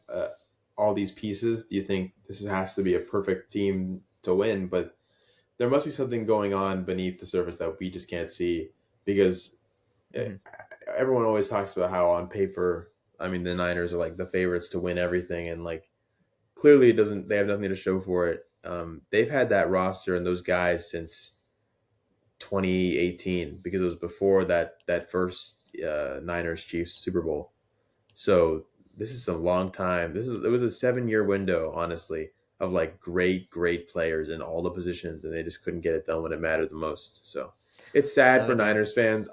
all these pieces, do you think has to be a perfect team to win? But there must be something going on beneath the surface that we just can't see because eh, Hmm. everyone always talks about how on paper, I mean, the Niners are like the favorites to win everything, and like clearly it doesn't. They have nothing to show for it. They've had that roster and those guys since 2018 because it was before that first Niners Chiefs Super Bowl. So this is a long time. It was a 7 year window, honestly, of like great players in all the positions, and they just couldn't get it done when it mattered the most. So it's sad No, for they don't. Niners fans.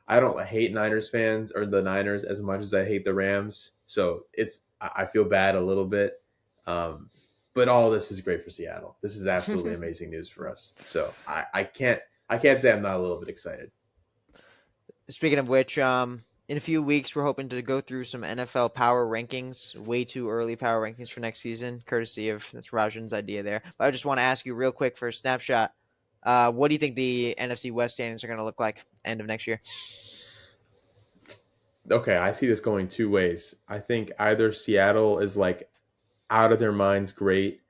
I don't hate Niners fans or the Niners as much as I hate the Rams. So I feel bad a little bit. Um, but all this is great for Seattle. This is absolutely amazing news for us. So I can't say I'm not a little bit excited. Speaking of which, in a few weeks we're hoping to go through some NFL power rankings. Way too early power rankings for next season, courtesy of that's Rajan's idea there. But I just want to ask you real quick for a snapshot. What do you think the NFC West standings are going to look like end of next year? Okay, I see this going two ways. I think either Seattle is like out of their minds great,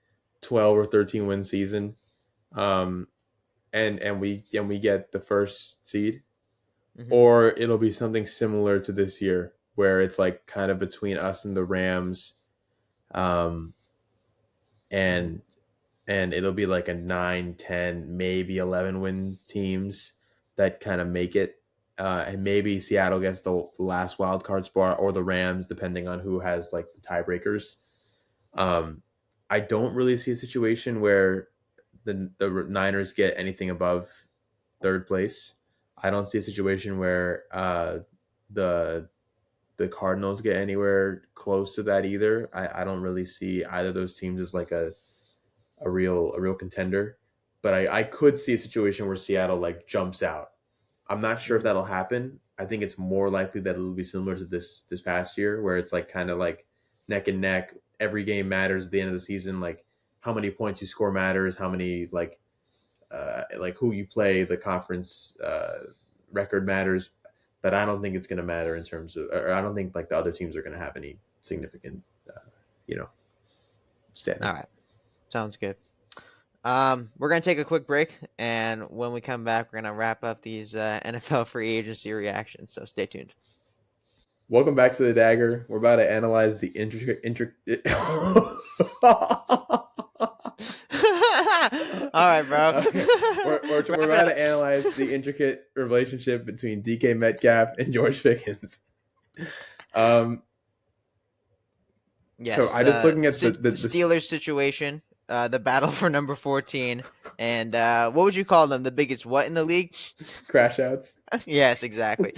12 or 13 win season, um, and we get the first seed, Mm-hmm. or it'll be something similar to this year where it's like kind of between us and the Rams, um, Mm-hmm. and it'll be like a 9, 10, maybe 11 win teams that kind of make it. And maybe Seattle gets the last wild card spot, or the Rams, depending on who has like the tiebreakers. Um, I don't really see a situation where the Niners get anything above third place. I don't see a situation where the the Cardinals get anywhere close to that either. I don't really see either of those teams as like a real contender. But I could see a situation where Seattle like jumps out. I'm not sure if Mm-hmm. that'll happen. I think it's more likely that it'll be similar to this past year, where it's like kind of like neck and neck. Every game matters at the end of the season. Like how many points you score matters. How many like who you play. The conference record matters. But I don't think it's going to matter in terms of. Or I don't think like the other teams are going to have any significant, you know, All standing. right. Sounds good. We're gonna take a quick break, and when we come back, we're gonna wrap up these NFL free agency reactions. So stay tuned. Welcome back to the Dagger. We're about to analyze the intricate. All right, bro. Okay. We're Wrap it about up. to analyze the intricate relationship between DK Metcalf and George Pickens. Um, so Yes, I just the looking at the Steelers situation, the battle for number 14, and what would you call them? The biggest what in the league? crash outs. Yes, exactly.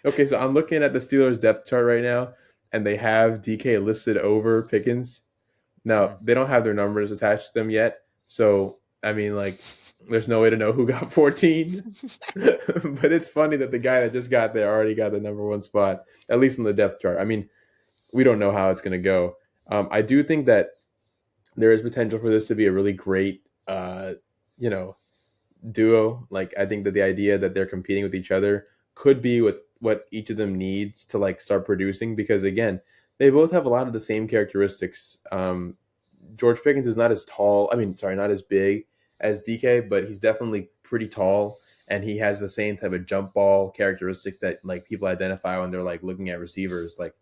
Okay, so I'm looking at the Steelers depth chart right now, and they have DK listed over Pickens. Now Mhm. they don't have their numbers attached to them yet, so I mean, like, there's no way to know who got 14. But it's funny that the guy that just got there already got the number one spot, at least in the depth chart. I mean, we don't know how it's going to go. I do think that there is potential for this to be a really great, you know, duo. Like, I think that the idea that they're competing with each other could be what each of them needs to like start producing, because again, they both have a lot of the same characteristics. George Pickens is not as tall. I mean, sorry, not as big as DK, but he's definitely pretty tall, and he has the same type of jump ball characteristics that like people identify when they're like looking at receivers. Like,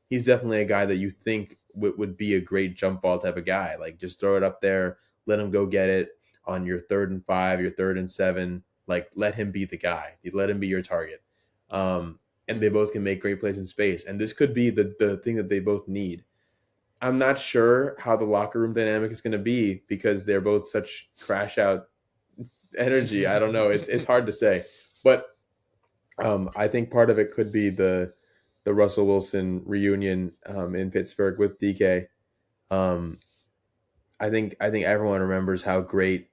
he's definitely a guy that you think would be a great jump ball type of guy. Like, just throw it up there, let him go get it on your 3rd and 5, your 3rd and 7. Like, let him be the guy. Let him be your target. And they Mhm. both can make great plays in space. And this could be the thing that they both need. I'm not sure how the locker room dynamic is going to be because they're both such crash out energy. I don't know. It's hard to say, but I think part of it could be the Russell Wilson reunion in Pittsburgh with DK. Um, I think everyone remembers how great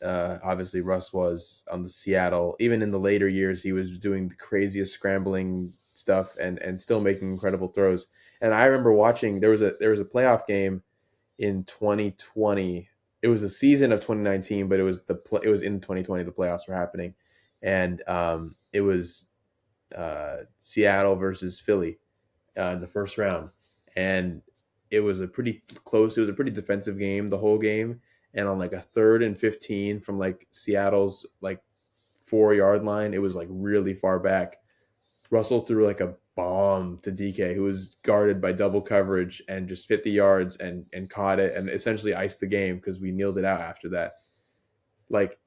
obviously Russ was on the Seattle. Even in the later years, he was doing the craziest scrambling stuff and still making incredible throws. And I remember watching there was a playoff game in 2020. It was a season of 2019, but it was in 2020 the playoffs were happening, and it was Seattle versus Philly in the first round, and it was a pretty close. It was a pretty defensive game the whole game, and on like a 3rd and 15 from like Seattle's like 4 yard line, it was like really far back. Russell threw like a bomb to DK, who was guarded by double coverage and just 50 yards and caught it and essentially iced the game because we kneeled it out after that. Like,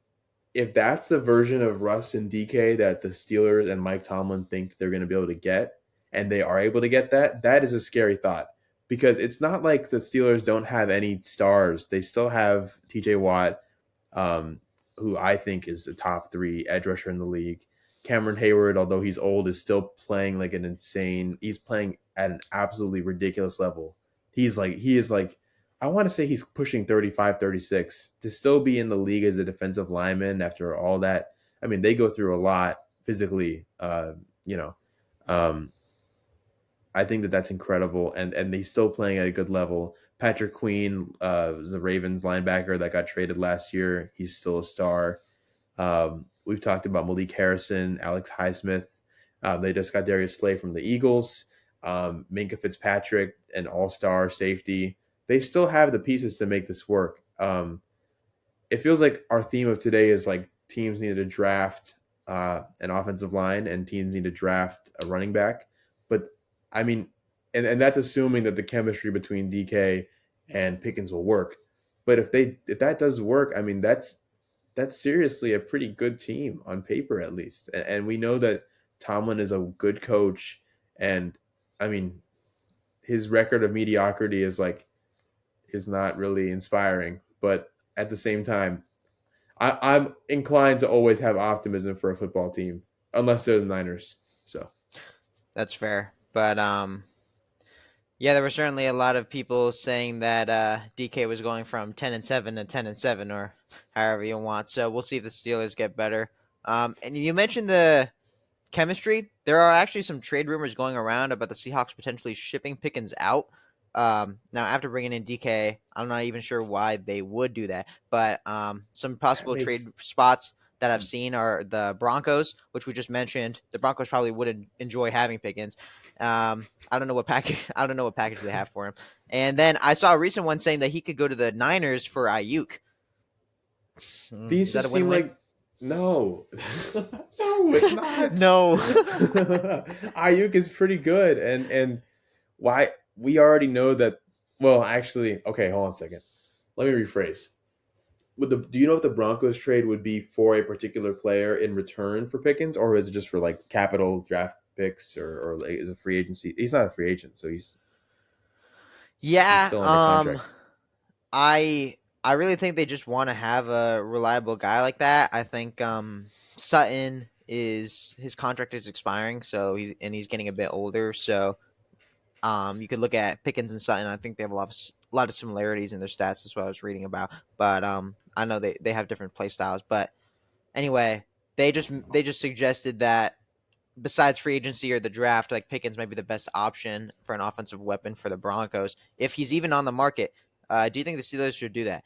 if that's the version of Russ and DK that the Steelers and Mike Tomlin think they're going to be able to get, and they are able to get that, that is a scary thought, because it's not like the Steelers don't have any stars. They still have TJ Watt, um, who I think is a top 3 edge rusher in the league. Cameron Hayward, although he's old, is still playing like an insane. He's playing at an absolutely ridiculous level. He is like, I want to say he's pushing 35, 36 to still be in the league as a defensive lineman after all that. I mean, they go through a lot physically. You know, um, I think that that's incredible, and he's still playing at a good level. Patrick Queen was the Ravens linebacker that got traded last year. He's still a star. We've talked about Malik Harrison, Alex Highsmith. They just got Darius Slay from the Eagles. Minka Fitzpatrick, an all-star safety. They still have the pieces to make this work. It feels like our theme of today is like teams need to draft an offensive line and teams need to draft a running back. But I mean, and that's assuming that the chemistry between DK and Pickens will work. But if that does work, I mean that's seriously a pretty good team on paper at least. And we know that Tomlin is a good coach, and I mean his record of mediocrity is not really inspiring. But at the same time, I'm inclined to always have optimism for a football team, unless they're the Niners. So That's fair. But yeah, there were certainly a lot of people saying that DK was going from 10-7 to 10-7, or however you want. So we'll see if the Steelers get better. And you mentioned the chemistry. There are actually some trade rumors going around about the Seahawks potentially shipping Pickens out. Now, after bringing in DK, I'm not even sure why they would do that, but some that possible trade makes spots that I've seen are the Broncos, which we just mentioned. The Broncos probably wouldn't enjoy having Pickens. I don't know what package. I don't know what package they have for him. And then I saw a recent one saying that he could go to the Niners for Ayuk. these Is that a just seem win-win? like no, no, it's not. No. Ayuk is pretty good, and why we already know that. Well, actually, okay, hold on a second. Let me rephrase. Do you know if the Broncos trade would be for a particular player in return for Pickens, or is it just for like capital draft picks, or like, is a free agency? He's not a free agent, so he's Yeah. still under contract. I really think they just want to have a reliable guy like that. I think Sutton is his contract is expiring, so he's getting a bit older. So you could look at Pickens and Sutton. I think they have a lot of similarities in their stats. That's what I was reading about. But I know they have different play styles. But anyway, they just suggested that besides free agency or the draft, like Pickens might be the best option for an offensive weapon for the Broncos if he's even on the market. Do you think the Steelers should do that?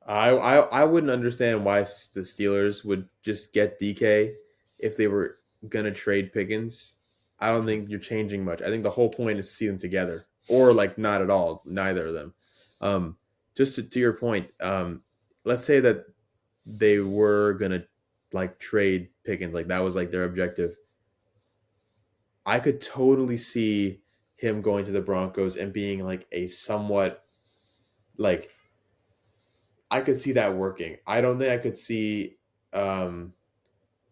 I wouldn't understand why the Steelers would just get DK if they were gonna trade Pickens. I don't Mhm. think you're changing much. I think the whole point is to see them together, or like not at all, neither of them. Um, just to your point, let's say that they were gonna like trade Pickens, like that was like their objective. I could totally see him going to the Broncos and being like a somewhat like I could see that working. I don't think I could see um,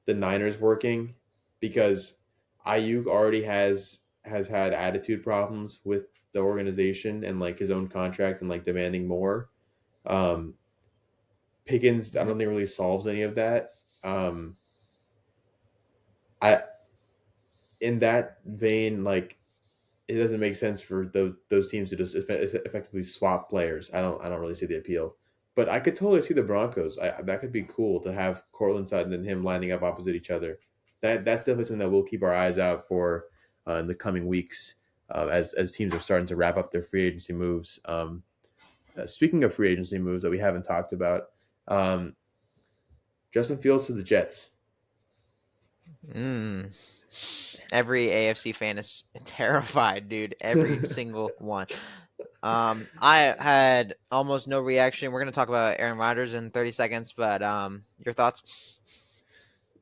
the Niners working because Ayuk already has had attitude problems with the organization and like his own contract and like demanding more. Um, Pickens, I Mhm. don't think really solves any of that. I in that vein, like it doesn't make sense for those teams to just effectively swap players. I don't really see the appeal, but I could totally see the Broncos. That could be cool to have Cortland Sutton and him lining up opposite each other. That's definitely something that we'll keep our eyes out for in the coming weeks as teams are starting to wrap up their free agency moves. Speaking of free agency moves that we haven't talked about, um, Justin Fields to the Jets. Mm. Every AFC fan is terrified, dude. Every single one. I had almost no reaction. We're gonna talk about Aaron Rodgers in 30 seconds, but your thoughts?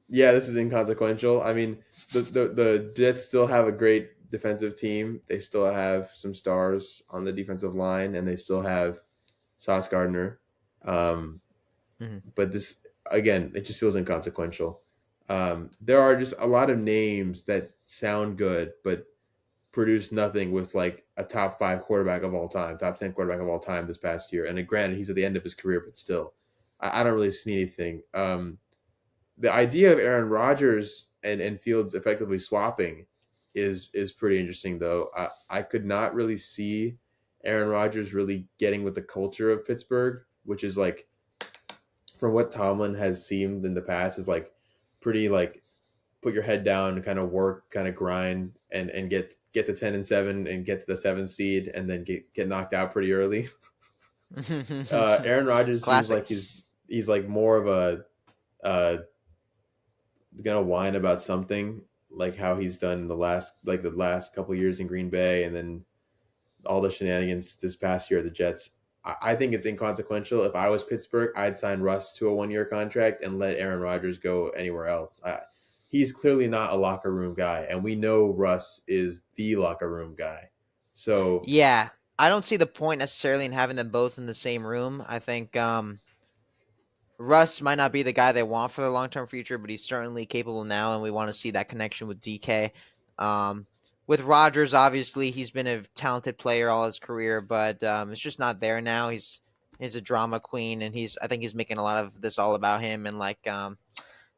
Yeah, this is inconsequential. I mean, the Jets still have a great defensive team. They still have some stars on the defensive line, and they still have Sauce Gardner. Um, Mhm. but this again, it just feels inconsequential. There are just a lot of names that sound good, but produce nothing with like a top five quarterback of all time, top 10 quarterback of all time this past year. And granted, he's at the end of his career, but still, I don't really see anything. The idea of Aaron Rodgers and Fields effectively swapping is pretty interesting though. I could not really see Aaron Rodgers really getting with the culture of Pittsburgh, which is like from what Tomlin has seemed in the past is like pretty like put your head down and kind of work, kind of grind and get to 10-7 and get to the seventh seed and then get knocked out pretty early. Aaron Rodgers seems Classic. like he's like more of a uh, gonna whine about something like how he's done the last couple years in Green Bay, and then all the shenanigans this past year at the Jets. I think it's inconsequential. If I was Pittsburgh, I'd sign Russ to a 1 year contract and let Aaron Rodgers go anywhere else. He's clearly not a locker room guy, and we know Russ is the locker room guy. So Yeah, I don't see the point necessarily in having them both in the same room. I think Russ might not be the guy they want for the long term future, but he's certainly capable now, and we want to see that connection with DK. Um, with Rodgers, obviously, he's been a talented player all his career, but it's just not there now. He's a drama queen, and I think he's making a lot of this all about him. And like,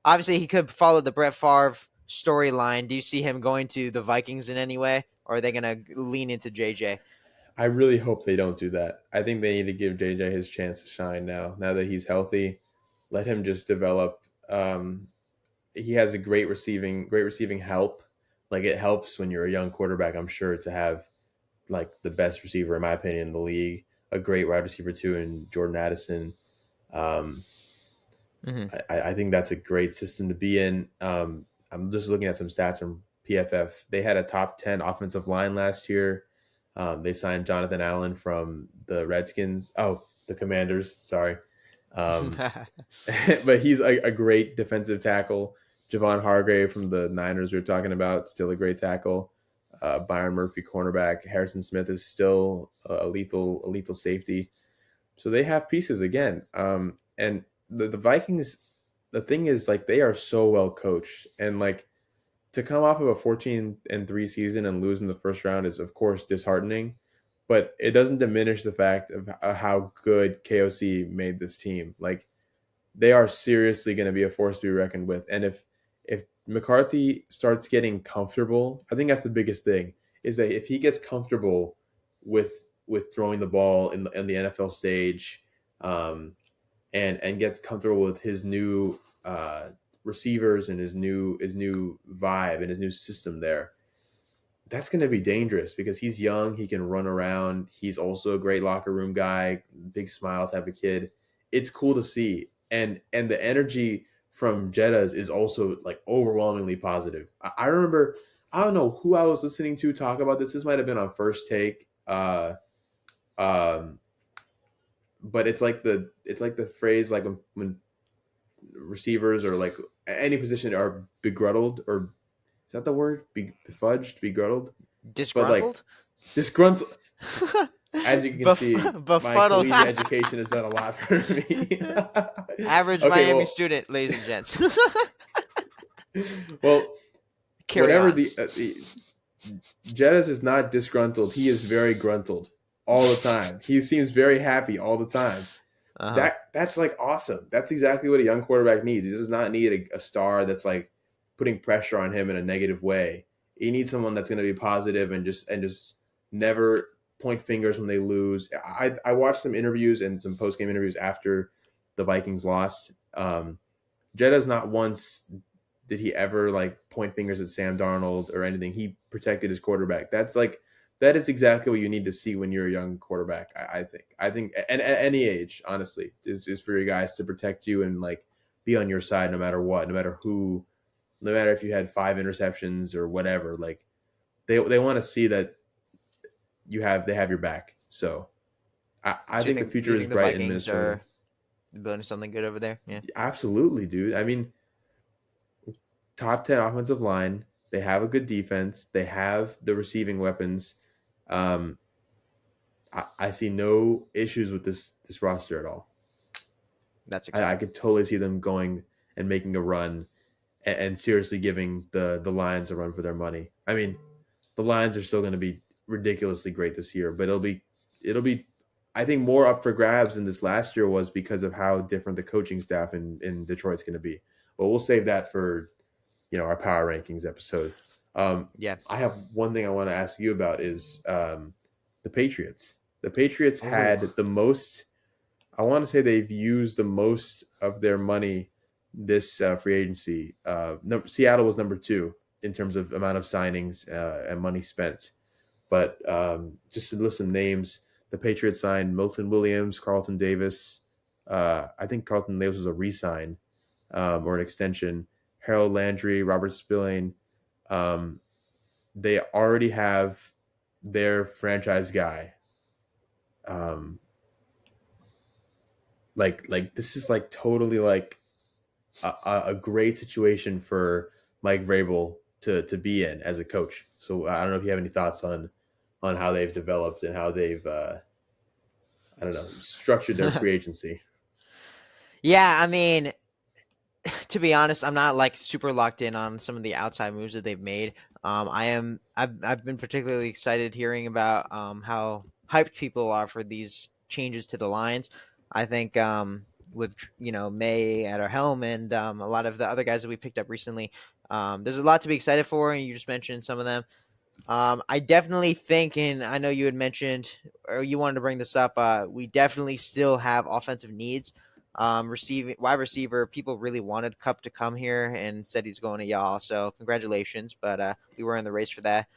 obviously, he could follow the Brett Favre storyline. Do you see him going to the Vikings in any way, or are they gonna lean into JJ? I really hope they don't do that. I think they need to give JJ his chance to shine now. Now that he's healthy, let him just develop. He has a great receiving help. Like it helps when you're a young quarterback, I'm sure, to have like the best receiver in my opinion in the league, a great wide receiver too in Jordan Addison. Um, Mm-hmm. I think that's a great system to be in. I'm just looking at some stats from PFF. They had a top 10 offensive line last year. They signed Jonathan Allen from the Redskins. Oh, the Commanders. Sorry. Um, but he's a great defensive tackle. Javon Hargrave from the Niners we were talking about, still a great tackle. Byron Murphy, cornerback. Harrison Smith is still a lethal safety. So they have pieces again. And the Vikings, the thing is, like, they are so well coached, and like to come off of a 14-3 season and lose in the first round is of course disheartening, but it doesn't diminish the fact of how good KOC made this team. Like they are seriously going to be a force to be reckoned with. And if McCarthy starts getting comfortable, I think that's the biggest thing is that if he gets comfortable with throwing the ball in the NFL stage, um, and gets comfortable with his new receivers and his new vibe and his new system there, that's going to be dangerous because he's young. He can run around. He's also a great locker room guy, big smile type of kid. It's cool to see, and the energy from Jeddah is also like overwhelmingly positive. I remember, I don't know who I was listening to talk about this. This might have been on First Take. Um, but it's like the phrase like when receivers or like any position are begrudged, or is that the word? Befuddged, begrudged, but like Disgruntled? disgruntled. As you can see, my Befuddled. collegiate education has done a lot for me. Average Okay, Miami well, student, ladies and gents. well, Carry whatever on. the Jettis is not disgruntled. He is very gruntled all the time. He seems very happy all the time. Uh huh. That's like awesome. That's exactly what a young quarterback needs. He does not need a star that's like putting pressure on him in a negative way. He needs someone that's going to be positive and just never point fingers when they lose. I watched some interviews and some post game interviews after the Vikings lost. Jeddah's not once did he ever like point fingers at Sam Darnold or anything. He protected his quarterback. That is exactly what you need to see when you're a young quarterback. I think, and at any age, honestly, is for your guys to protect you and like be on your side no matter what, no matter who, no matter if you had 5 interceptions or whatever. Like they want to see that they have your back. So I So you think the think do you future is think the bright in Vikings Minnesota. are building something good over there? Yeah. Absolutely, dude. I mean, top 10 offensive line. They have a good defense. They have the receiving weapons. Um, I see no issues with this roster at all. That's I exciting. could totally see them going and making a run and seriously giving the Lions a run for their money. I mean, the Lions are still going to be ridiculously great this year, but it'll be I think more up for grabs than this last year was because of how different the coaching staff in Detroit's going to be. But we'll save that for our power rankings episode. Um, Yeah. I have one thing I want to ask you about is the Patriots. The Patriots Oh. had the most. I want to say they've used the most of their money this free agency. No, Seattle was number two in terms of amount of signings and money spent. But just to list some names, the Patriots signed Milton Williams, Carlton Davis. I think Carlton Davis was a re-sign. or an extension. Harold Landry, Robert Spillane, um, they already have their franchise guy. Um, like this is like totally like a great situation for Mike Vrabel to be in as a coach. So I don't know if you have any thoughts on how they've developed and how they've I don't know structured their free agency. Yeah, I mean, to be honest, I'm not like super locked in on some of the outside moves that they've made. I am. I've been particularly excited hearing about how hyped people are for these changes to the lines. I think with May at our helm and a lot of the other guys that we picked up recently, there's a lot to be excited for, and you just mentioned some of them. I definitely think, and I know you had mentioned, or you wanted to bring this up. We definitely still have offensive needs. Receiving wide receiver, people really wanted Cup to come here and said he's going to y'all. So congratulations, but we were in the race for that.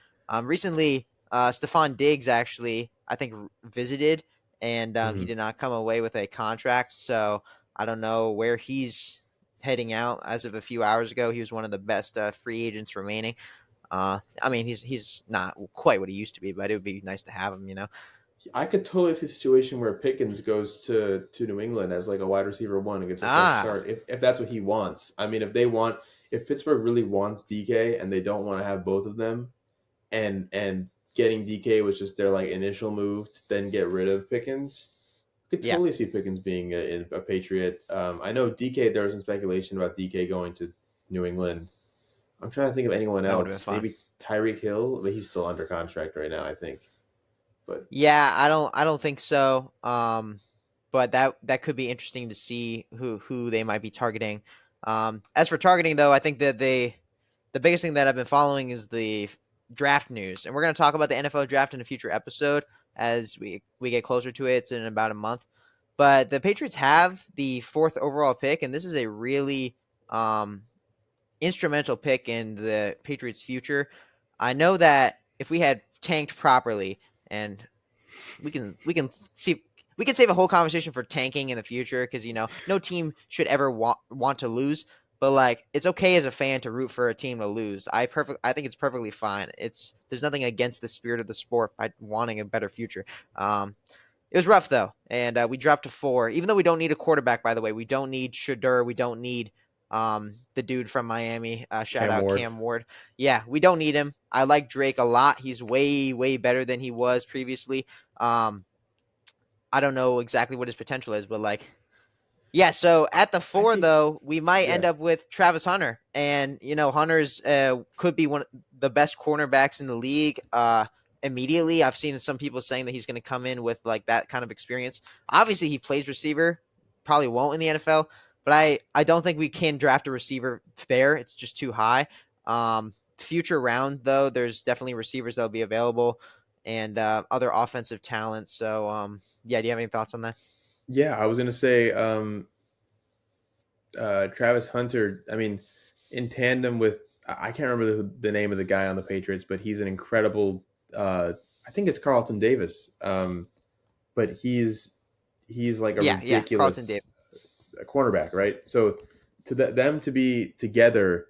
Recently, Stephon Diggs actually, I think, visited, and he Mm-hmm. did not come away with a contract. So I don't know where he's heading out. As of a few hours ago, he was one of the best free agents remaining. I mean, he's not quite what he used to be, but it would be nice to have him. I could totally see a situation where Pickens goes to New England as like a wide receiver one and gets a fresh Ah, start if that's what he wants. I mean, if Pittsburgh really wants DK and they don't want to have both of them, and getting DK was just their like initial move to then get rid of Pickens. I could yeah, totally see Pickens being a Patriot. I know DK. There was some speculation about DK going to New England. I'm trying to think of anyone that would have been else. fun. Maybe Tyreek Hill, but he's still under contract right now, I think. But Yeah, I don't think so. But that could be interesting to see who they might be targeting. As for targeting though, I think that the biggest thing that I've been following is the draft news, and we're going to talk about the NFL draft in a future episode as we get closer to it. It's in about a month. But the Patriots have the fourth overall pick, and this is a really um instrumental pick in the Patriots' future. I know that if we had tanked properly, and we can see we can save a whole conversation for tanking in the future because no team should ever want to lose. But like, it's okay as a fan to root for a team to lose. I think it's perfectly fine. There's nothing against the spirit of the sport by wanting a better future. It was rough though, and we dropped to 4. Even though we don't need a quarterback, by the way, we don't need Shadur, we don't need the dude from Miami. Shout Cam out Ward. Cam Ward. Yeah, we don't need him. I like Drake a lot. He's way better than he was previously. Um, I don't know exactly what his potential is, but like, yeah, so at the I 4 see. though, we might end Yeah, up with Travis Hunter, and Hunter's could be one of the best cornerbacks in the league. Immediately, I've seen some people saying that he's going to come in with like that kind of experience. Obviously, he plays receiver, probably won't in the NFL, but I don't think we can draft a receiver there. It's just too high. Future round though, there's definitely receivers that'll be available and other offensive talent. So yeah, do you have any thoughts on that? yeah. I was gonna say Travis Hunter. I mean, in tandem with I can't remember the name of the guy on the Patriots, but he's an incredible. I think it's Carlton Davis. But he's like a Yeah, Carlton ridiculous cornerback, right? So them to be together,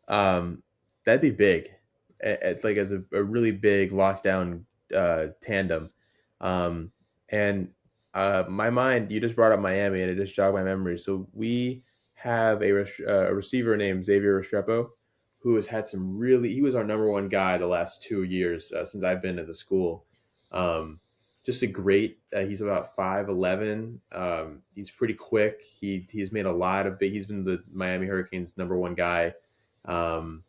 um, that'd be big. Like as a really big lockdown tandem. Um, and my mind, you just brought up Miami, and it just jogged my memory. So we have a receiver named Xavier Restrepo, who has had some really. He was our number one guy the last 2 years since I've been at the school. Um, just a great. He's about 5'11". He's pretty quick. He's made a lot of big. He's been the Miami Hurricanes number one guy. Um,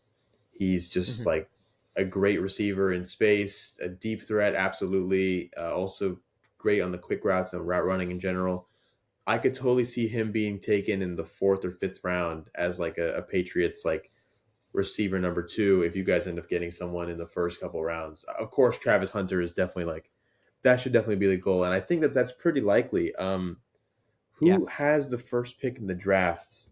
he's just Davis. like a great receiver in space, a deep threat, absolutely. Also great on the quick routes and route running in general. I could totally see him being taken in the fourth or fifth round as like a Patriots like receiver number two if you guys end up getting someone in the first couple rounds. Of course, Travis Hunter is definitely like that should definitely be the goal, and I think that that's pretty likely. Yeah. Who has the first pick in the draft?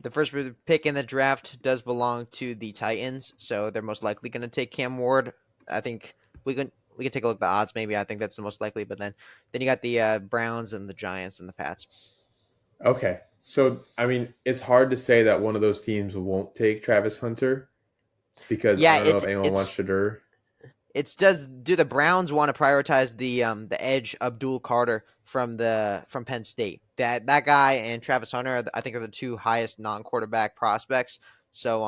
The first pick in the draft does belong to the Titans, so they're most likely going to take Cam Ward. I think we can take a look at the odds. Maybe I think that's the most likely, but then you got the Browns and the Giants and the Pats. Okay, So I mean, it's hard to say that one of those teams won't take Travis Hunter because I Yeah, don't know if anyone wants it's Shadur. It's does do the Browns want to prioritize the edge Abdul Carter from Penn State? That guy and Travis Hunter, I think, are the two highest non-quarterback prospects. So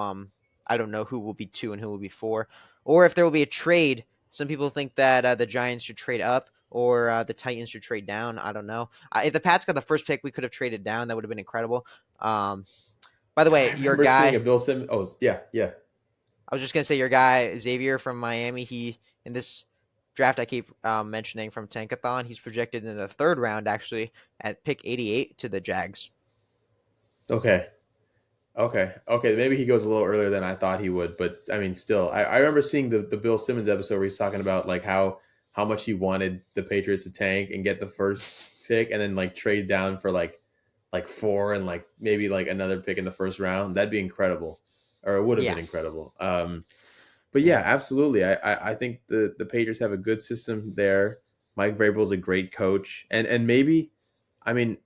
I don't know who will be two and who will be four, or if there will be a trade. Some people think that the Giants should trade up or the Titans should trade down. I don't know. If the Pats got the first pick, we could have traded down. That would have been incredible. Um, by the I way, your remember seeing a guy, Bill Simmons. Oh yeah, yeah. I was just gonna say your guy Xavier from Miami. He in this draft I keep mentioning from Tankathon, he's projected in the third round actually at pick 88 to the Jags. Okay, okay. Maybe he goes a little earlier than I thought he would, but I mean, still, I remember seeing the Bill Simmons episode where he's talking about like how much he wanted the Patriots to tank and get the first pick, and then like trade down for like four and like maybe like another pick in the first round. That'd be incredible, or it would have been Yeah, incredible. But yeah, yeah, absolutely. I think the Patriots have a good system there. Mike Vrabel's a great coach, and maybe, I mean,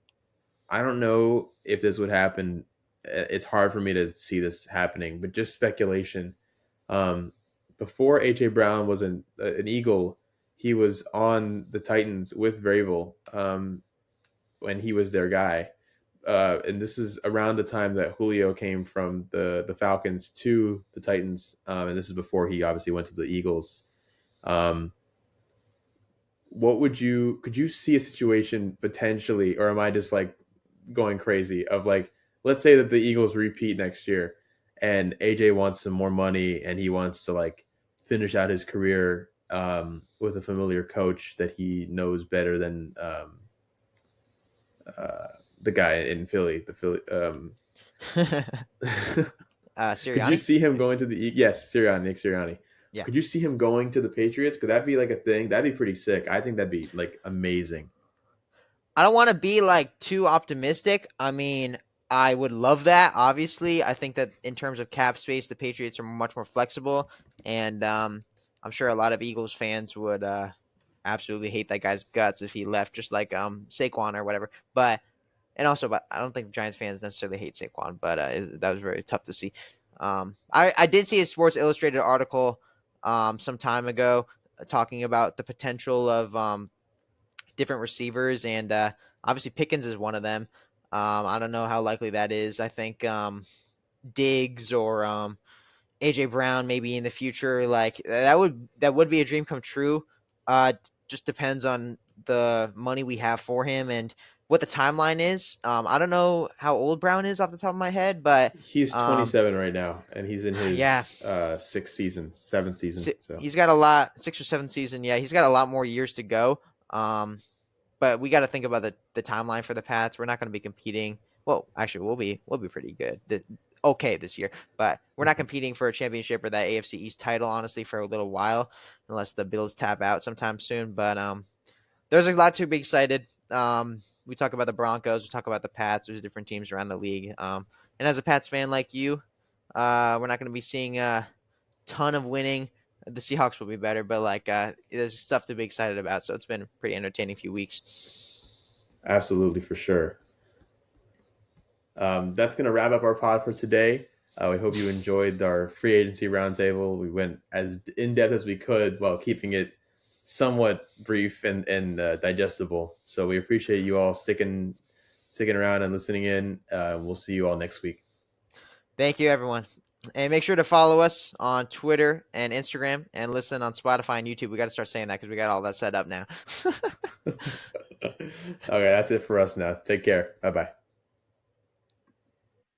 I don't know if this would happen. It's hard for me to see this happening, but just speculation. Um, Before AJ Brown was an Eagle, he was on the Titans with Vrabel when he was their guy. And this is around the time that Julio came from the Falcons to the Titans, and this is before he obviously went to the Eagles. Um, what would you could you see a situation potentially, or am I just like going crazy? Of like, let's say that the Eagles repeat next year, and AJ wants some more money, and he wants to like finish out his career with a familiar coach that he knows better than uh, the guy in Philly, the Philly. Could you Sirianni. see him going to the yes, Sirianni, Nick Sirianni? Yeah, Could you see him going to the Patriots? Could that be like a thing? That'd be pretty sick. I think that'd be like amazing. I don't want to be like too optimistic. I mean, I would love that. Obviously, I think that in terms of cap space, the Patriots are much more flexible, and I'm sure a lot of Eagles fans would absolutely hate that guy's guts if he left, just like Saquon or whatever. But I don't think Giants fans necessarily hate Saquon, but that was very tough to see. I did see a Sports Illustrated article some time ago talking about the potential of different receivers, and obviously Pickens is one of them. I don't know how likely that is. I think Diggs or AJ Brown maybe in the future. Like that would be a dream come true. Just depends on the money we have for him and what the timeline is. I don't know how old Brown is off the top of my head, but He's um, 27 right now, and he's in yeah, his sixth season, seventh season. So he's got a lot 6 or 7 season. Yeah, he's got a lot more years to go. But we got to think about the timeline for the Pats. We're not going to be competing. Well, actually, we'll be pretty good. Okay this year, but we're not competing for a championship or that AFC East title honestly for a little while, unless the Bills tap out sometime soon. But there's a lot to be excited. We talk about the Broncos, we talk about the Pats. There's different teams around the league. And as a Pats fan like you, we're not going to be seeing a ton of winning. The Seahawks will be better, but like there's stuff to be excited about. So it's been a pretty entertaining few weeks. absolutely for sure. That's going to wrap up our pod for today. We hope you enjoyed our free agency roundtable. We went as in depth as we could while keeping it somewhat brief and digestible. So we appreciate you all sticking around and listening in. We'll see you all next week. Thank you, everyone. And make sure to follow us on Twitter and Instagram and listen on Spotify and YouTube. We got to start saying that because we got all that set up now. Okay, that's it for us now. Take care. Bye bye.